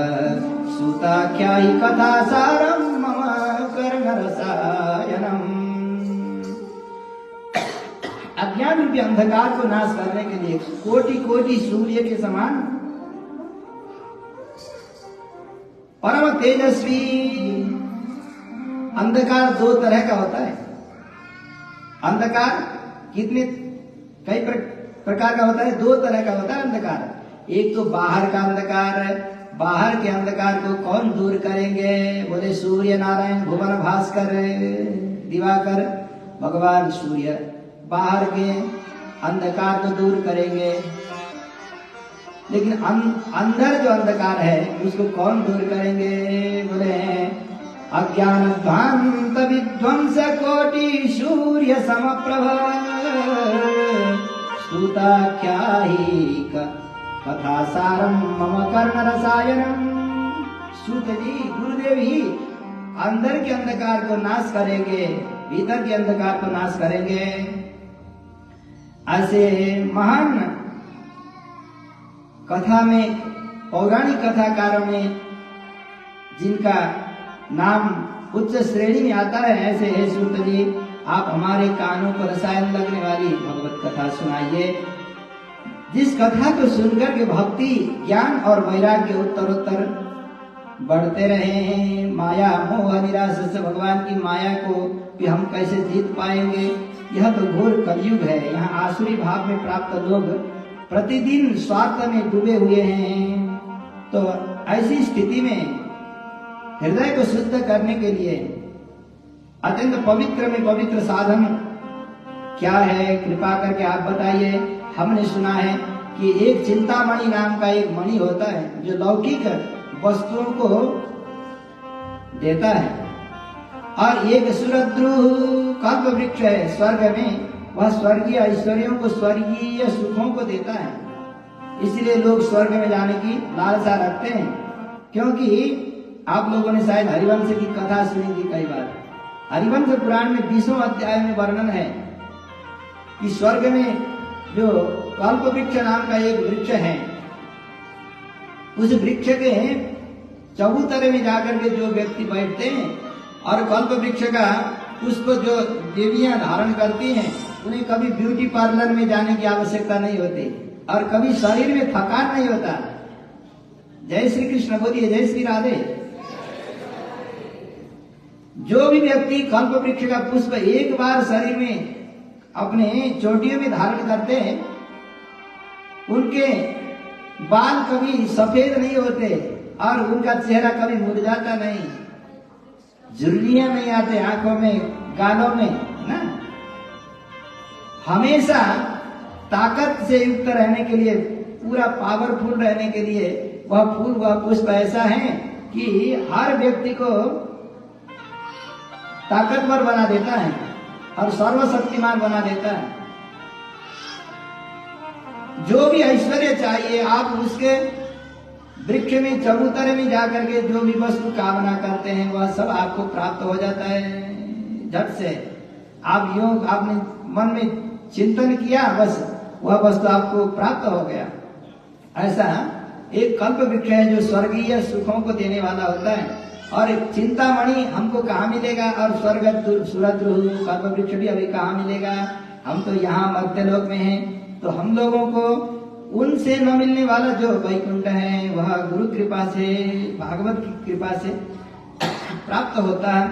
सूताख्यायि कथा सारम मम कर्ण रसायनम। अज्ञान रूपी अंधकार को नाश करने के लिए कोटि कोटि सूर्य के समान परम तेजस्वी। अंधकार दो तरह का होता है। अंधकार कितने कई प्रकार का होता है, दो तरह का होता है अंधकार। एक तो बाहर का अंधकार है, बाहर के अंधकार को कौन दूर करेंगे, बोले सूर्य नारायण भुवन भास्कर दिवाकर भगवान सूर्य बाहर के अंधकार को दूर करेंगे। लेकिन अंदर जो अंधकार है उसको कौन दूर करेंगे, बोले अज्ञान ध्वंस विध्वंस कोटि सूर्य समप्रभ, सूताख्यायि कथा सारम मम कर्ण रसायनम। सूत जी गुरुदेव ही अंदर के अंधकार को नाश करेंगे, भीतर के अंधकार को नाश करेंगे। ऐसे महान कथा में, पौराणिक कथाकारों में जिनका नाम उच्च श्रेणी में आता है, ऐसे है सूत जी, आप हमारे कानों को रसायन लगने वाली भगवत कथा सुनाइए, जिस कथा को सुनकर के भक्ति ज्ञान और वैराग्य उत्तरोत्तर बढ़ते रहे। माया मोह निराशा से भगवान की माया को भी हम कैसे जीत पाएंगे, यह तो घोर कलयुग है। यहाँ आसुरी भाव में प्राप्त लोग प्रतिदिन स्वार्थ में डूबे हुए हैं। तो ऐसी स्थिति में हृदय को शुद्ध करने के लिए अत्यंत पवित्र में पवित्र साधन क्या है, कृपा करके आप बताइए। हमने सुना है कि एक चिंतामणि नाम का एक मणि होता है जो लौकिक वस्तुओं को देता है, और एक सुरद्रु कल्प वृक्ष है स्वर्ग में, वह स्वर्गीय ऐश्वर्यों को, स्वर्गीय सुखों को देता है। इसलिए लोग स्वर्ग में जाने की लालसा रखते हैं। क्योंकि आप लोगों ने शायद हरिवंश की कथा सुनी थी कई बार। हरिवंश पुराण में 20वें अध्याय में वर्णन है कि स्वर्ग में जो कल्प वृक्ष नाम का एक वृक्ष है, उस वृक्ष के चबूतरे में जाकर के जो व्यक्ति बैठते हैं और कल्प वृक्ष का पुष्प जो देवियां धारण करती हैं, उन्हें कभी ब्यूटी पार्लर में जाने की आवश्यकता नहीं होती और कभी शरीर में थकान नहीं होता। जय श्री कृष्ण बोलिए, जय श्री राधे। जो भी व्यक्ति कल्प वृक्ष का पुष्प एक बार शरीर में अपने चोटियों में धारण करते हैं, उनके बाल कभी सफेद नहीं होते और उनका चेहरा कभी मुरझाता नहीं, झुर्रियां नहीं आते आंखों में, गालों में ना। हमेशा ताकत से युक्त रहने के लिए, पूरा पावरफुल रहने के लिए वह फूल, वह पुष्प ऐसा है कि हर व्यक्ति को ताकतवर बना देता है और सर्वशक्तिमान बना देता है। जो भी ऐश्वर्य चाहिए आप उसके वृक्ष में चबूतरे में जाकर के जो भी वस्तु कामना करते हैं वह सब आपको प्राप्त हो जाता है झट से। आप योग आपने मन में चिंतन किया, बस वह वस्तु आपको प्राप्त हो गया। ऐसा एक कल्प वृक्ष है जो स्वर्गीय सुखों को देने वाला होता है। और एक चिंतामणि हमको कहाँ मिलेगा, और स्वर्ग सुरद्रु कल्प वृक्ष भी अभी कहाँ मिलेगा। हम तो यहाँ मर्त्यलोक में हैं, तो हम लोगों को उनसे न मिलने वाला जो वैकुंठ है वह गुरु कृपा से, भागवत की कृपा से प्राप्त होता है।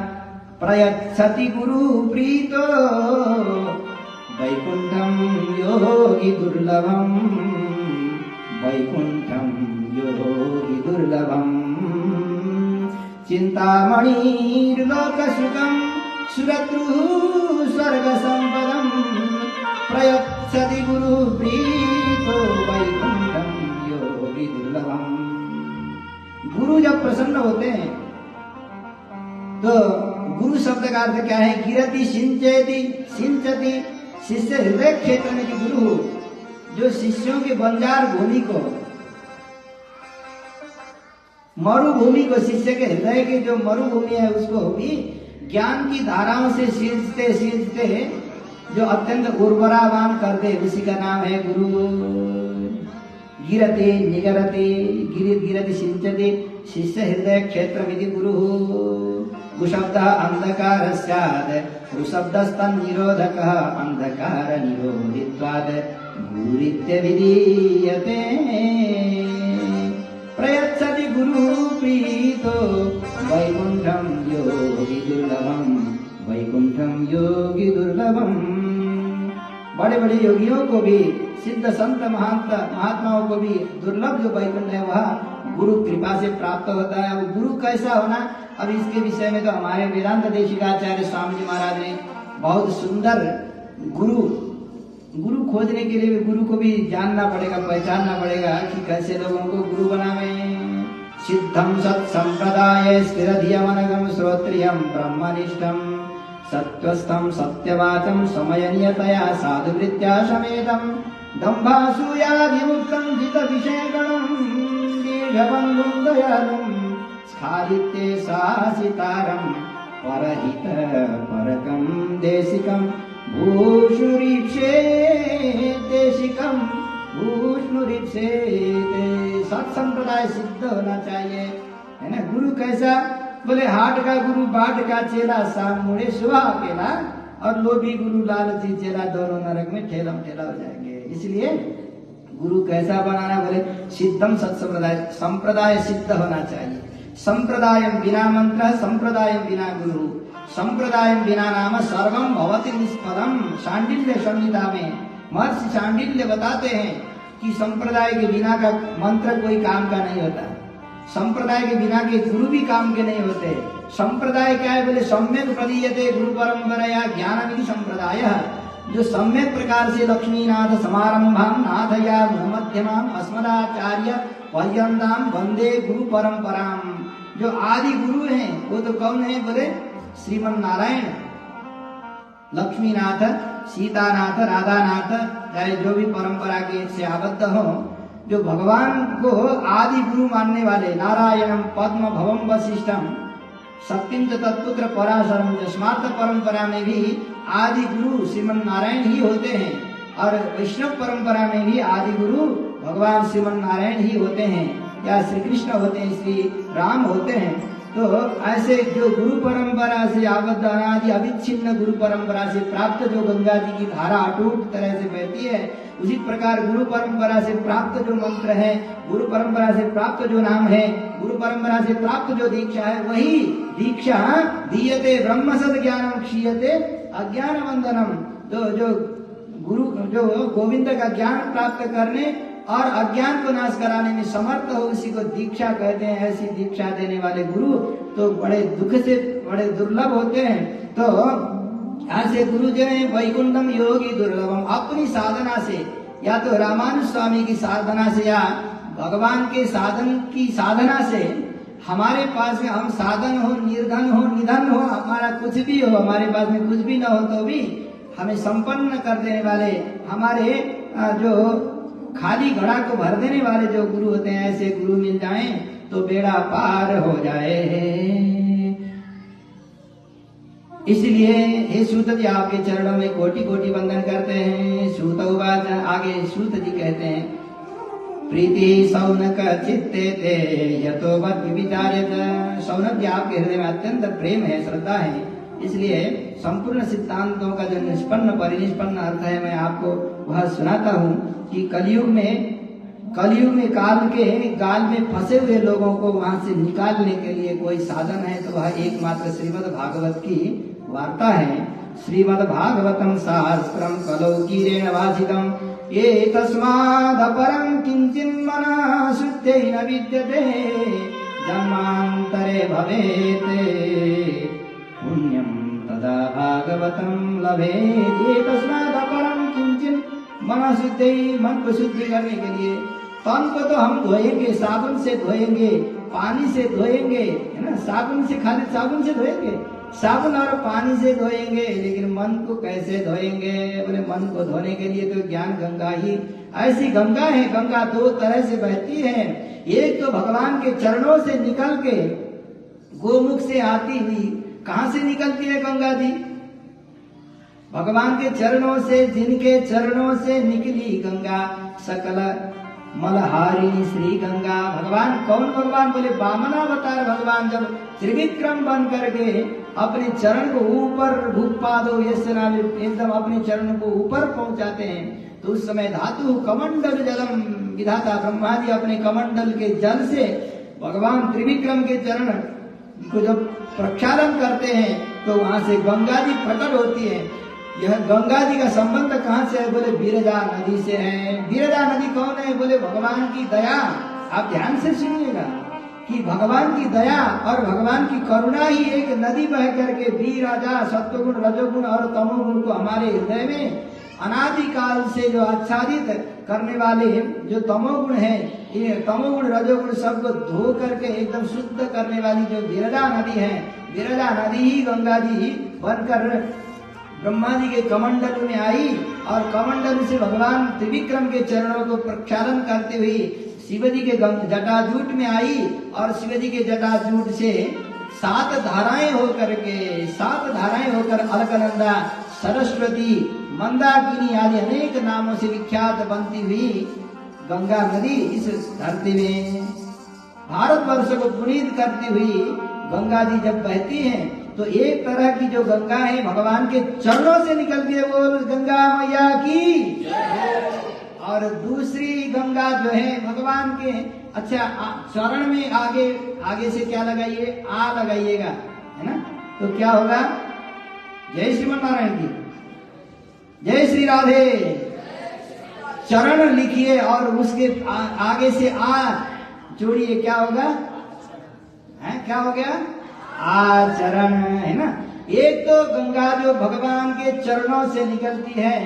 प्रयच्छति गुरु प्रीतो वैकुंठम योगी दुर्लभम, वैकुंठम योगी दुर्लभम, चिंतामणिर्लोक सुखम सुरद्रु स्वर्ग संपदम, प्रयच्छति गुरु प्रीतो वैकुंठम योगी दुर्लभम। गुरु जब प्रसन्न होते हैं तो गुरु शब्द का अर्थ क्या है? गिरति सिंचेति सिंचति, शिष्य हृदय क्षेत्र में जो गुरु, जो शिष्यों के बंजार भूमि को, मरुभूमि को, शिष्य के हृदय की जो मरुभूमि है उसको भी ज्ञान की धाराओं से सींचते सींचते जो अत्यंत उर्वरावान कर दे, उसी का नाम है गुरु। गिरते निगरते गिरति सिंचते शिष्य हृदय क्षेत्र विधि गुरु। गुशब्द अंधकार स्यात् रुशब्दस्तन् निरोधकः अंधकार निरोधित्वात् गुरुरित्य विधीयते। प्रयच्छति गुरु प्रीतो वैकुंठम योगी दुर्लभम, वैकुंठम योगी दुर्लभम। बड़े बड़े योगियों को भी, सिद्ध संत महात्माओं को भी दुर्लभ जो वैकुंठ है वह गुरु कृपा से प्राप्त होता है। वो गुरु कैसा होना, अब इसके विषय में तो हमारे वेदांत देशिकाचार्य स्वामी जी महाराज ने बहुत सुंदर गुरु खोजने के लिए गुरु को भी जानना पड़ेगा, पहचानना पड़ेगा कि कैसे लोगों को गुरु बनावे। सिद्धम सत्संप्रदाय स्थिरधियमनगम श्रोत्रियम ब्रह्मनिष्ठम सत्वस्थम सत्यवाचम समयनियतया साधुवृत्त्या समेतम दम्भासूयाभिमुक्तं जित विषयगणं दीर्घबन्धुं दयालुं स्खालित्ये सासितारं परहित परकं देशिकं भूष्णुरीप्से देशिकं भूष्णुरीप्से। सत्संप्रदाय सिद्ध होना चाहिए, है ना। गुरु कैसा? बोले हाट का गुरु बाट का चेला, शाम मुड़े सुबह अकेला, और लोभी गुरु लालची चेला, दोनों नरक में ठेलम ठेला हो जाएंगे। इसलिए गुरु कैसा बनाना? बोले सिद्धम सत्संप्रदाय, संप्रदाय सिद्ध होना चाहिए। संप्रदाय बिना मंत्र, संप्रदाय बिना गुरु, संप्रदाय बिना नाम सर्वम भवति निष्पदम। शांडिल्य संहिता में महर्षि शांडिल्य बताते हैं कि संप्रदाय के बिना का मंत्र कोई काम का नहीं होता, संप्रदाय के बिना के गुरु भी काम के नहीं होते। संप्रदाय क्या है? बोले सम्यक प्रदीयते गुरु परंपराया ज्ञानविधि संप्रदाय, जो सम्यक प्रकार से लक्ष्मीनाथ समारंभाम नाथया मध्यमाम अस्मदाचार्य पर्यंताम वंदे गुरु परंपराम। जो आदि गुरु हैं वो तो कौन है? बोले श्रीमन नारायण, लक्ष्मीनाथ, सीतानाथ, राधानाथ, चाहे जो भी परंपरा के से आबद्ध हो, जो भगवान को आदि गुरु मानने वाले, नारायणम पद्म भवम वशिष्ठम सत्यम तत्पुत्र पराशरम, स्मार्त परंपरा में भी आदि गुरु श्रीमन नारायण ही होते हैं, और वैष्णव परंपरा में भी आदि गुरु भगवान श्रीमन नारायण ही होते हैं, या श्री कृष्ण होते हैं, श्री राम होते हैं। तो ऐसे जो गुरु परंपरा से आबद्ध अनादि अविच्छिन्न गुरु परंपरा से प्राप्त जो गंगा जी की धारा अटूट तरह से बहती है, उसी प्रकार गुरु परंपरा से प्राप्त जो मंत्र है, गुरु परंपरा से प्राप्त जो नाम है, गुरु परंपरा से प्राप्त जो दीक्षा है, वही दीक्षा दीयते ब्रह्म सद ज्ञानम क्षीयते अज्ञान वंदनम। तो जो गुरु, जो गोविंद का ज्ञान प्राप्त करने और अज्ञान को नाश कराने में समर्थ हो, उसी को दीक्षा कहते हैं। ऐसी दीक्षा देने वाले गुरु तो बड़े दुख से बड़े दुर्लभ होते हैं। तो ऐसे गुरु जो है वैकुंठम योगी दुर्लभम, अपनी साधना से, या तो रामानुज स्वामी की साधना से, या भगवान के साधन की साधना से, हमारे पास में हम साधन हो, निर्धन हो, निधन हो, हमारा कुछ भी हो, हमारे पास में कुछ भी न हो तो भी हमें संपन्न कर देने वाले, हमारे जो खाली घड़ा को भर देने वाले जो गुरु होते हैं, ऐसे गुरु मिल जाएं तो बेड़ा पार हो जाए। इसलिए हे सूत जी, आपके चरणों में कोटि कोटि वंदन करते हैं। सूत उवाच, आगे सूत जी कहते हैं, प्रीति सौनक चित्ते ते यतो वद विचार्यत। सौनक जी, आपके हृदय में अत्यंत प्रेम है, श्रद्धा है, इसलिए संपूर्ण सिद्धांतों का जो निष्पन्न परिनिष्पन्न अर्थ है मैं आपको वह सुनाता हूँ कि कलयुग में काल के गाल में फंसे हुए लोगों को वहां से निकालने के लिए कोई साधन है तो वह एकमात्र श्रीमद् भागवत की वार्ता है। श्रीमद् भागवतम शास्त्रम कलौकीरेण वाचितम ये तस्मादपरं किंचिन्मनः शुद्धेन विद्यते जन्मांतरे भवेत् पुण्यम तदा भागवतम लभेत्। ये तस्मादपरं किंचिन मन शुद्धि, मन को शुद्धि करने के लिए तन को तो हम धोएंगे, साबुन से धोएंगे, पानी से धोएंगे, है ना, ना, साबुन से, खाली साबुन से धोएंगे, साबुन और पानी से धोएंगे, लेकिन मन को कैसे धोएंगे? बोले मन को धोने के लिए तो ज्ञान गंगा ही ऐसी गंगा है। गंगा दो तरह से बहती है, एक तो भगवान के चरणों से निकल के गोमुख से आती हुई, कहां से निकलती है गंगा जी? भगवान के चरणों से, जिनके चरणों से निकली गंगा, सकल मलहारिणी श्री गंगा। भगवान कौन भगवान? बोले वामनावतार भगवान जब त्रिविक्रम बन करके अपने चरण को ऊपर, भूपादो यस्य नाम, एकदम अपने चरण को ऊपर पहुंचाते हैं, तो उस समय धातु कमंडल जलम, विधाता ब्रह्मा जी अपने कमंडल के जल से भगवान त्रिविक्रम के चरण को जब प्रक्षालन करते हैं तो वहां से गंगा जी प्रकट होती है। यह गंगा जी का संबंध कहां से है? बोले विरजा नदी से है। विरजा नदी कौन है? बोले भगवान की दया। आप ध्यान से सुनिएगा कि भगवान की दया और भगवान की करुणा ही एक नदी बह करके विरजा, सत्वगुण, रजोगुण और तमोगुण को हमारे हृदय में अनादिकाल से जो आच्छादित करने वाले जो तमोगुण है, ये तमोगुण रजोगुण सबको धो करके एकदम शुद्ध करने वाली जो विरजा नदी है, विरजा नदी ही गंगा जी बनकर ब्रह्मा जी के कमंडल में आई और कमंडल से भगवान त्रिविक्रम के चरणों को प्रक्षालन करते हुए शिव जी के जटाजूट में आई और शिव जी के जटाजूट से 7 धाराएं होकर के, 7 धाराएं होकर अलकनंदा, सरस्वती, मंदाकिनी आदि अनेक नामों से विख्यात बनती हुई गंगा नदी इस धरती में भारतवर्ष को पुनीत करती हुई गंगा जी जब बहती हैं, तो एक तरह की जो गंगा है भगवान के चरणों से निकलती है, वो गंगा मैया की। और दूसरी गंगा जो है भगवान के, अच्छा चरण में आगे से क्या लगाइए? आ लगाइएगा, है ना? तो क्या होगा? जय श्रीमन नारायण की जय श्री राधे। चरण लिखिए और उसके आगे से आ जोड़िए, क्या होगा? है क्या हो गया? आचरण, है ना? एक तो गंगा जो भगवान के चरणों से निकलती है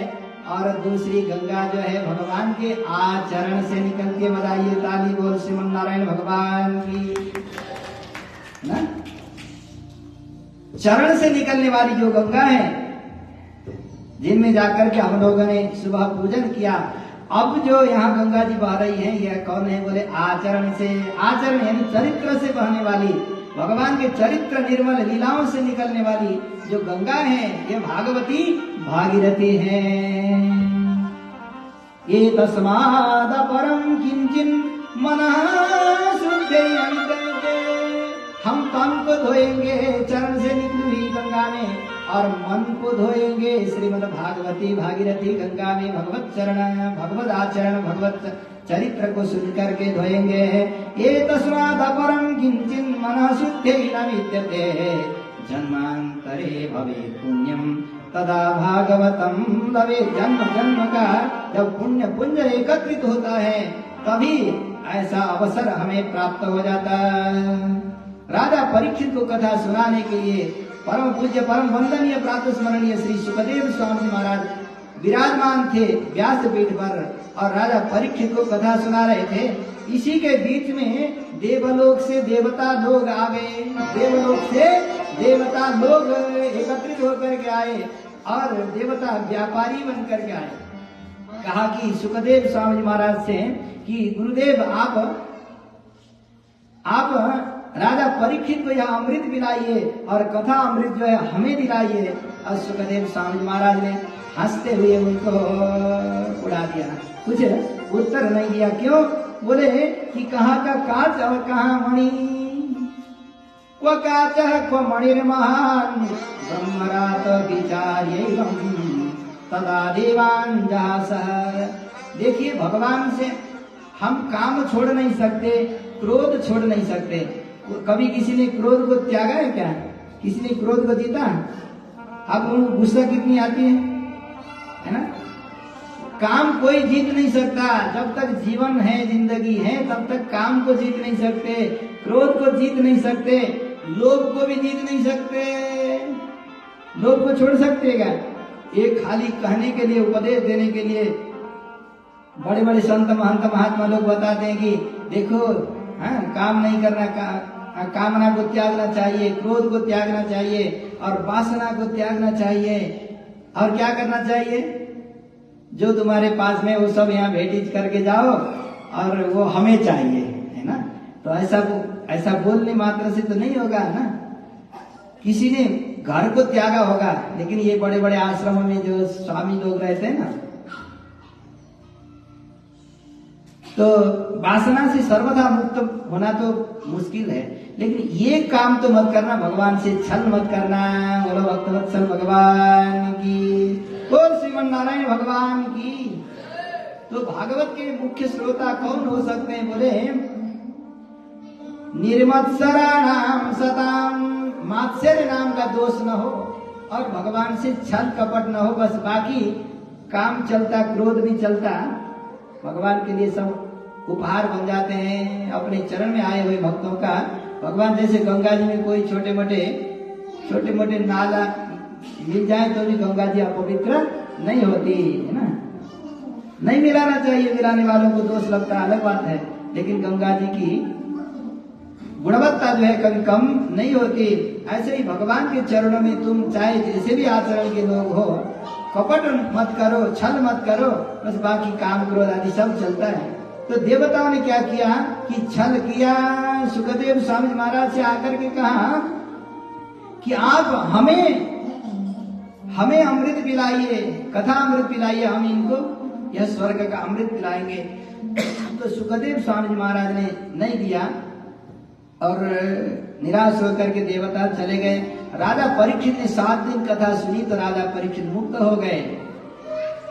और दूसरी गंगा जो है भगवान के आचरण से निकलती है। बधाइए, ताली बोल श्रीमन नारायण भगवान की ना। चरण से निकलने वाली जो गंगा है, जिनमें जाकर के हम लोगों ने सुबह पूजन किया, अब जो यहाँ गंगा जी बह रही हैं, यह कौन है? बोले आचरण से। आचरण यानी चरित्र से बहने वाली, भगवान के चरित्र निर्मल लीलाओं से निकलने वाली जो गंगा है, ये भागवती भागीरथी है। ये तस्माद परम किंचिन मनः शुद्धे, हम तन को धोएंगे चरण से निकली हुई गंगा में और मन को धोएंगे श्रीमद् भागवती भागीरथी गंगा में। भगवत चरण, भगवत आचरण, भगवत चरित्र को सुन करके धोएंगे। ये तस्माद परम किंचिन मनः शुद्धे न विद्यते, जन्मांतरे भवे पुण्यम तदा भागवतम लवे। जन्म जन्म का जब पुण्य पुंज एकत्रित होता है तभी ऐसा अवसर हमें प्राप्त हो जाता है। राजा परीक्षित को कथा सुनाने के लिए परम पूज्य, परम वंदनीय, प्रातः स्मरणीय श्री सुखदेव स्वामी महाराज विराजमान थे व्यासपीठ पर और राजा परीक्षित को कथा सुना रहे थे। इसी के बीच में देवलोक से देवता लोग आ गए, देवलोक से देवता लोग एकत्रित होकर के आए और देवता व्यापारी बन करके आए। कहा कि सुखदेव स्वामी महाराज से कि गुरुदेव आप राजा परीक्षित को यह अमृत पिलाइए और कथा अमृत जो है हमें दिलाइए। और सुखदेव स्वामी महाराज ने हंसते हुए उनको उड़ा दिया, कुछ उत्तर नहीं दिया। क्यों? बोले कि कहाँ का काच और कहाँ मणि, क्व काच क्व मणिर्महान् ब्रह्मरात विचार्यैवं तदा देवान् जहासः। देखिए, भगवान से हम काम छोड़ नहीं सकते, क्रोध छोड़ नहीं सकते। कभी किसी ने क्रोध को त्यागा है क्या? किसी ने क्रोध को जीता? अब उनको गुस्सा कितनी आती है ना? काम कोई जीत नहीं सकता। जब तक जीवन है, जिंदगी है, तब तक काम को जीत नहीं सकते, क्रोध को जीत नहीं सकते, लोभ को भी जीत नहीं सकते। लोभ को छोड़ सकते क्या? एक खाली कहने के लिए, उपदेश देने के लिए बड़े बड़े संत महंत महात्मा लोग बताते हैं कि देखो, हाँ, काम नहीं करना, कामना को त्यागना चाहिए, क्रोध को त्यागना चाहिए और वासना को त्यागना चाहिए। और क्या करना चाहिए? जो तुम्हारे पास में वो सब यहाँ भेंटिज करके जाओ और वो हमें चाहिए, है ना। तो ऐसा बोलने मात्र से तो नहीं होगा ना। किसी ने घर को त्यागा होगा, लेकिन ये बड़े बड़े आश्रमों में जो स्वामी लोग रहते हैं ना, तो वासना से सर्वदा मुक्त होना तो मुश्किल है। लेकिन ये काम तो मत करना, भगवान से छल मत करना। बोलो भक्तवत्सल भगवान की, बोल श्रीमन नारायण भगवान की। तो भागवत के मुख्य श्रोता कौन हो सकते हैं? बोले निर्मत्सराणाम सताम, मात्सर्य नाम का दोष न हो और भगवान से छल कपट न हो, बस बाकी काम चलता, क्रोध भी चलता, भगवान के लिए सब उपहार बन जाते हैं अपने चरण में आए हुए भक्तों का। भगवान जैसे गंगा जी में कोई छोटे मोटे नाला मिल जाए तो भी गंगा जी अपवित्र नहीं होती, है ना। नहीं मिलाना चाहिए, मिलाने वालों को दोष लगता अलग बात है, लेकिन गंगा जी की गुणवत्ता जो है कभी कम नहीं होती। ऐसे ही भगवान के चरणों में तुम चाहे जैसे भी आचरण के लोग हो, कपट मत करो, छल मत करो, बस बाकी काम क्रोध आदि सब चलता है। तो देवताओं ने क्या किया कि छल किया। सुखदेव स्वामी महाराज से आकर के कहा कि आप हमें अमृत पिलाइए, कथा अमृत पिलाइए, हम इनको यह स्वर्ग का अमृत पिलाएंगे। तो सुखदेव स्वामी महाराज ने नहीं दिया और निराश होकर के देवता चले गए। राजा परीक्षित ने 7 दिन कथा सुनी तो राजा परीक्षित मुक्त हो गए।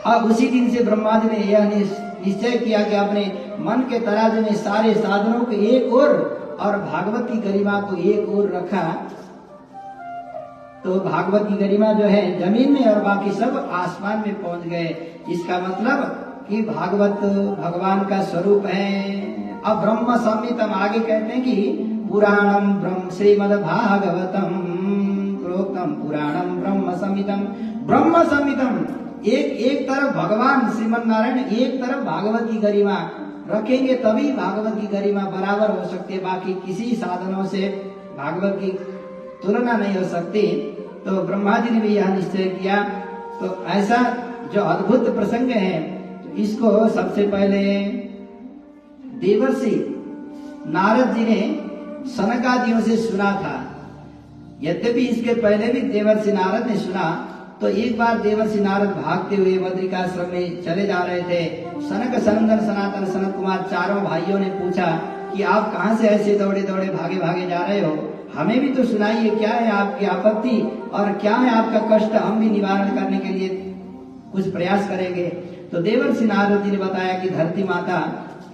अब उसी दिन से ब्रह्मा जी ने यह निश्चय किया कि अपने मन के तराजू में सारे साधनों को एक ओर और भागवत की गरिमा को एक ओर रखा। तो भागवत की गरिमा जो है जमीन में और बाकी सब आसमान में पहुंच गए। इसका मतलब कि भागवत भगवान का स्वरूप है। अब ब्रह्म संहितम आगे कहते हैं कि पुराणम ब्रह्म श्रीमद् भागवतम प्रोक्तम पुराणम ब्रह्म संहितम। एक तरफ भगवान श्रीमन नारायण, एक तरफ भागवत की गरिमा रखेंगे तभी भागवत की गरिमा बराबर हो सकती है। बाकी किसी साधनों से भागवत की तुलना नहीं हो सकती। तो ब्रह्मा जी ने भी यह निश्चय किया। तो ऐसा जो अद्भुत प्रसंग है, तो इसको सबसे पहले देवर्षि नारद जी ने सनकादियों से सुना था। यद्यपि इसके पहले भी देवर्षि नारद ने सुना। तो एक बार देवर्षि नारद भागते हुए बद्रिकाश्रम में चले जा रहे थे। सनक, सनंदन, सनातन, सनत कुमार चारों भाइयों ने पूछा कि आप कहां से ऐसे दौड़े दौड़े भागे भागे जा रहे हो? हमें भी तो सुनाइए, क्या है आपकी आपत्ति और क्या है आपका कष्ट, हम भी निवारण करने के लिए कुछ प्रयास करेंगे। तो देवर्षि नारद जी ने बताया कि धरती माता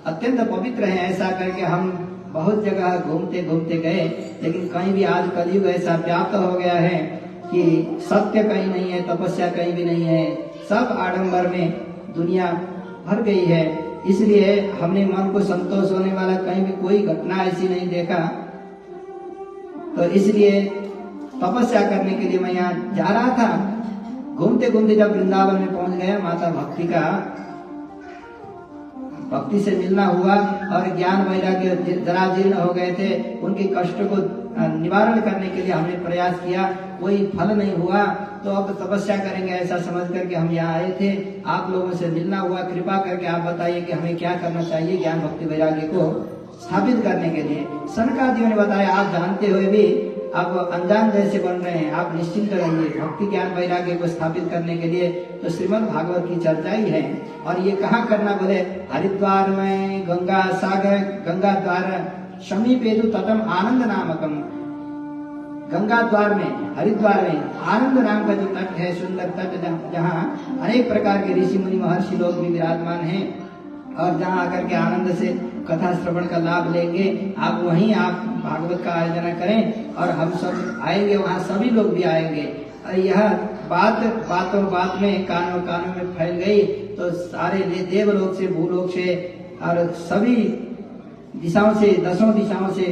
अत्यंत पवित्र है। ऐसा करके हम बहुत जगह घूमते घूमते गए, लेकिन कहीं भी आज कलयुग ऐसा व्याप्त हो गया है कि सत्य कहीं नहीं है, तपस्या कहीं भी नहीं है, सब आडंबर में दुनिया भर गई है। इसलिए हमने मन को संतोष होने वाला कहीं भी कोई घटना ऐसी नहीं देखा। तो इसलिए तपस्या करने के लिए मैं यहाँ जा रहा था। घूमते घूमते जब वृंदावन में पहुंच गया, माता भक्ति से मिलना हुआ और ज्ञान वैराग्य जरा जीर्ण हो गए थे। उनके कष्ट को निवारण करने के लिए हमने प्रयास किया, कोई फल नहीं हुआ। तो अब तपस्या करेंगे ऐसा समझ करके हम यहाँ आए थे। आप लोगों से मिलना हुआ। कृपा करके आप बताइए कि हमें क्या करना चाहिए ज्ञान भक्ति वैराग्य को स्थापित करने के लिए। सनकादियों ने बताया, आप जानते हुए भी आप अनजान जैसे बन रहे हैं, आप निश्चिंत रहिए। भक्ति ज्ञान वैराग्य को स्थापित करने के लिए तो श्रीमद् भागवत की चर्चा ही है। और ये कहाँ करना? बोले हरिद्वार में गंगा सागर, गंगा द्वार समीपेतु तटम आनंद नामकम। गंगा द्वार में, हरिद्वार में आनंद नाम का जो तट है, सुंदर तट, जहाँ अनेक प्रकार के ऋषि मुनि महर्षि लोग भी विराजमान हैं और जहाँ आकर के आनंद से कथा श्रवण का लाभ लेंगे। आप वहीं आप भागवत का आयोजन करें और हम सब आएंगे, वहाँ सभी लोग भी आएंगे। और यह बात में कानों में फैल गई तो सारे देवलोक से, भूलोक से और सभी दिशाओं से, 10 दिशाओं से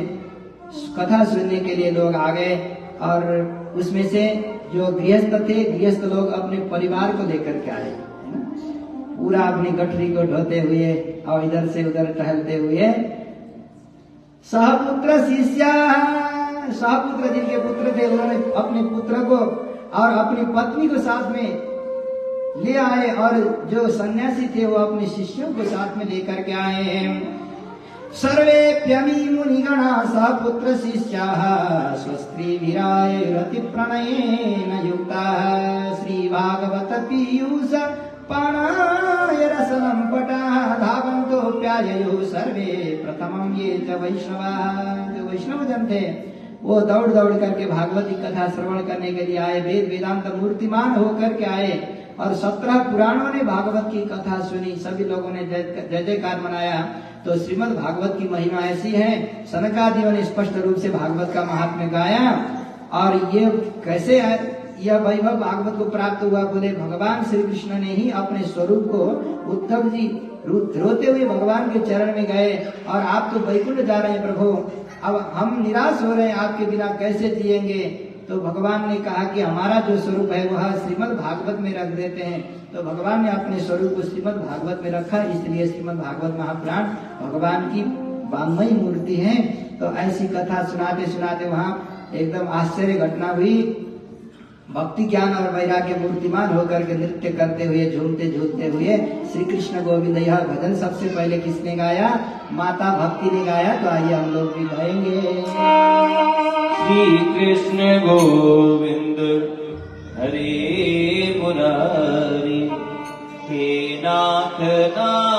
कथा सुनने के लिए लोग आ गए। और उसमें से जो गृहस्थ थे, गृहस्थ लोग अपने परिवार को लेकर के आए, पूरा अपनी गठरी को ढोते हुए और इधर से उधर टहलते हुए सहपुत्र शिष्या, सहपुत्र जिनके पुत्र थे उन्होंने अपने पुत्र को और अपनी पत्नी को साथ में ले आए, और जो सन्यासी थे वो अपने शिष्यों को साथ में लेकर के आए। सर्वेप्यमी मुनिगणा सहपुत्र शिष्याः स्वस्त्री विराय रति प्रणयेन युक्ताः श्री भागवत पीयूष पानाय रसनं पटाः धावन्तोऽप्याययुः सर्वे प्रथमं ये च वैष्णवाः। जो वैष्णव जन थे वो दौड़ दौड़ करके भागवत की कथा श्रवण करने के लिए आए, वेद वेदांत मूर्तिमान होकर के आए, और 17 पुराणों ने भागवत की कथा सुनी, सभी लोगों ने जय जयकार मनाया। तो श्रीमद् भागवत की महिमा ऐसी है, सनकादियों ने स्पष्ट रूप से भागवत का महात्म्य गाया। और ये कैसे यह वैभव भागवत को प्राप्त हुआ, बोले भगवान श्री कृष्ण ने ही अपने स्वरूप को, उद्धव जी रोते हुए भगवान के चरण में गए, और आप तो वैकुंठ जा रहे हैं प्रभु, अब हम निराश हो रहे हैं, आपके बिना कैसे जिएंगे। तो भगवान ने कहा कि हमारा जो स्वरूप है वह श्रीमद् भागवत में रख देते हैं। तो भगवान ने अपने स्वरूप को श्रीमद् भागवत में रखा, इसलिए श्रीमद् भागवत महापुराण भगवान की वाङ्मयी मूर्ति है। तो ऐसी कथा सुनाते सुनाते वहाँ एकदम आश्चर्य घटना हुई। भक्ति ज्ञान और वैराग्य मूर्तिमान होकर के नृत्य करते हुए, झूमते झूमते हुए श्री कृष्ण गोविंद, यह भजन सबसे पहले किसने गाया? माता भक्ति ने गाया। तो आइए हम लोग भी गाएंगे। श्री कृष्ण गोविंद हरे मुरारी, हे नाथ नाथ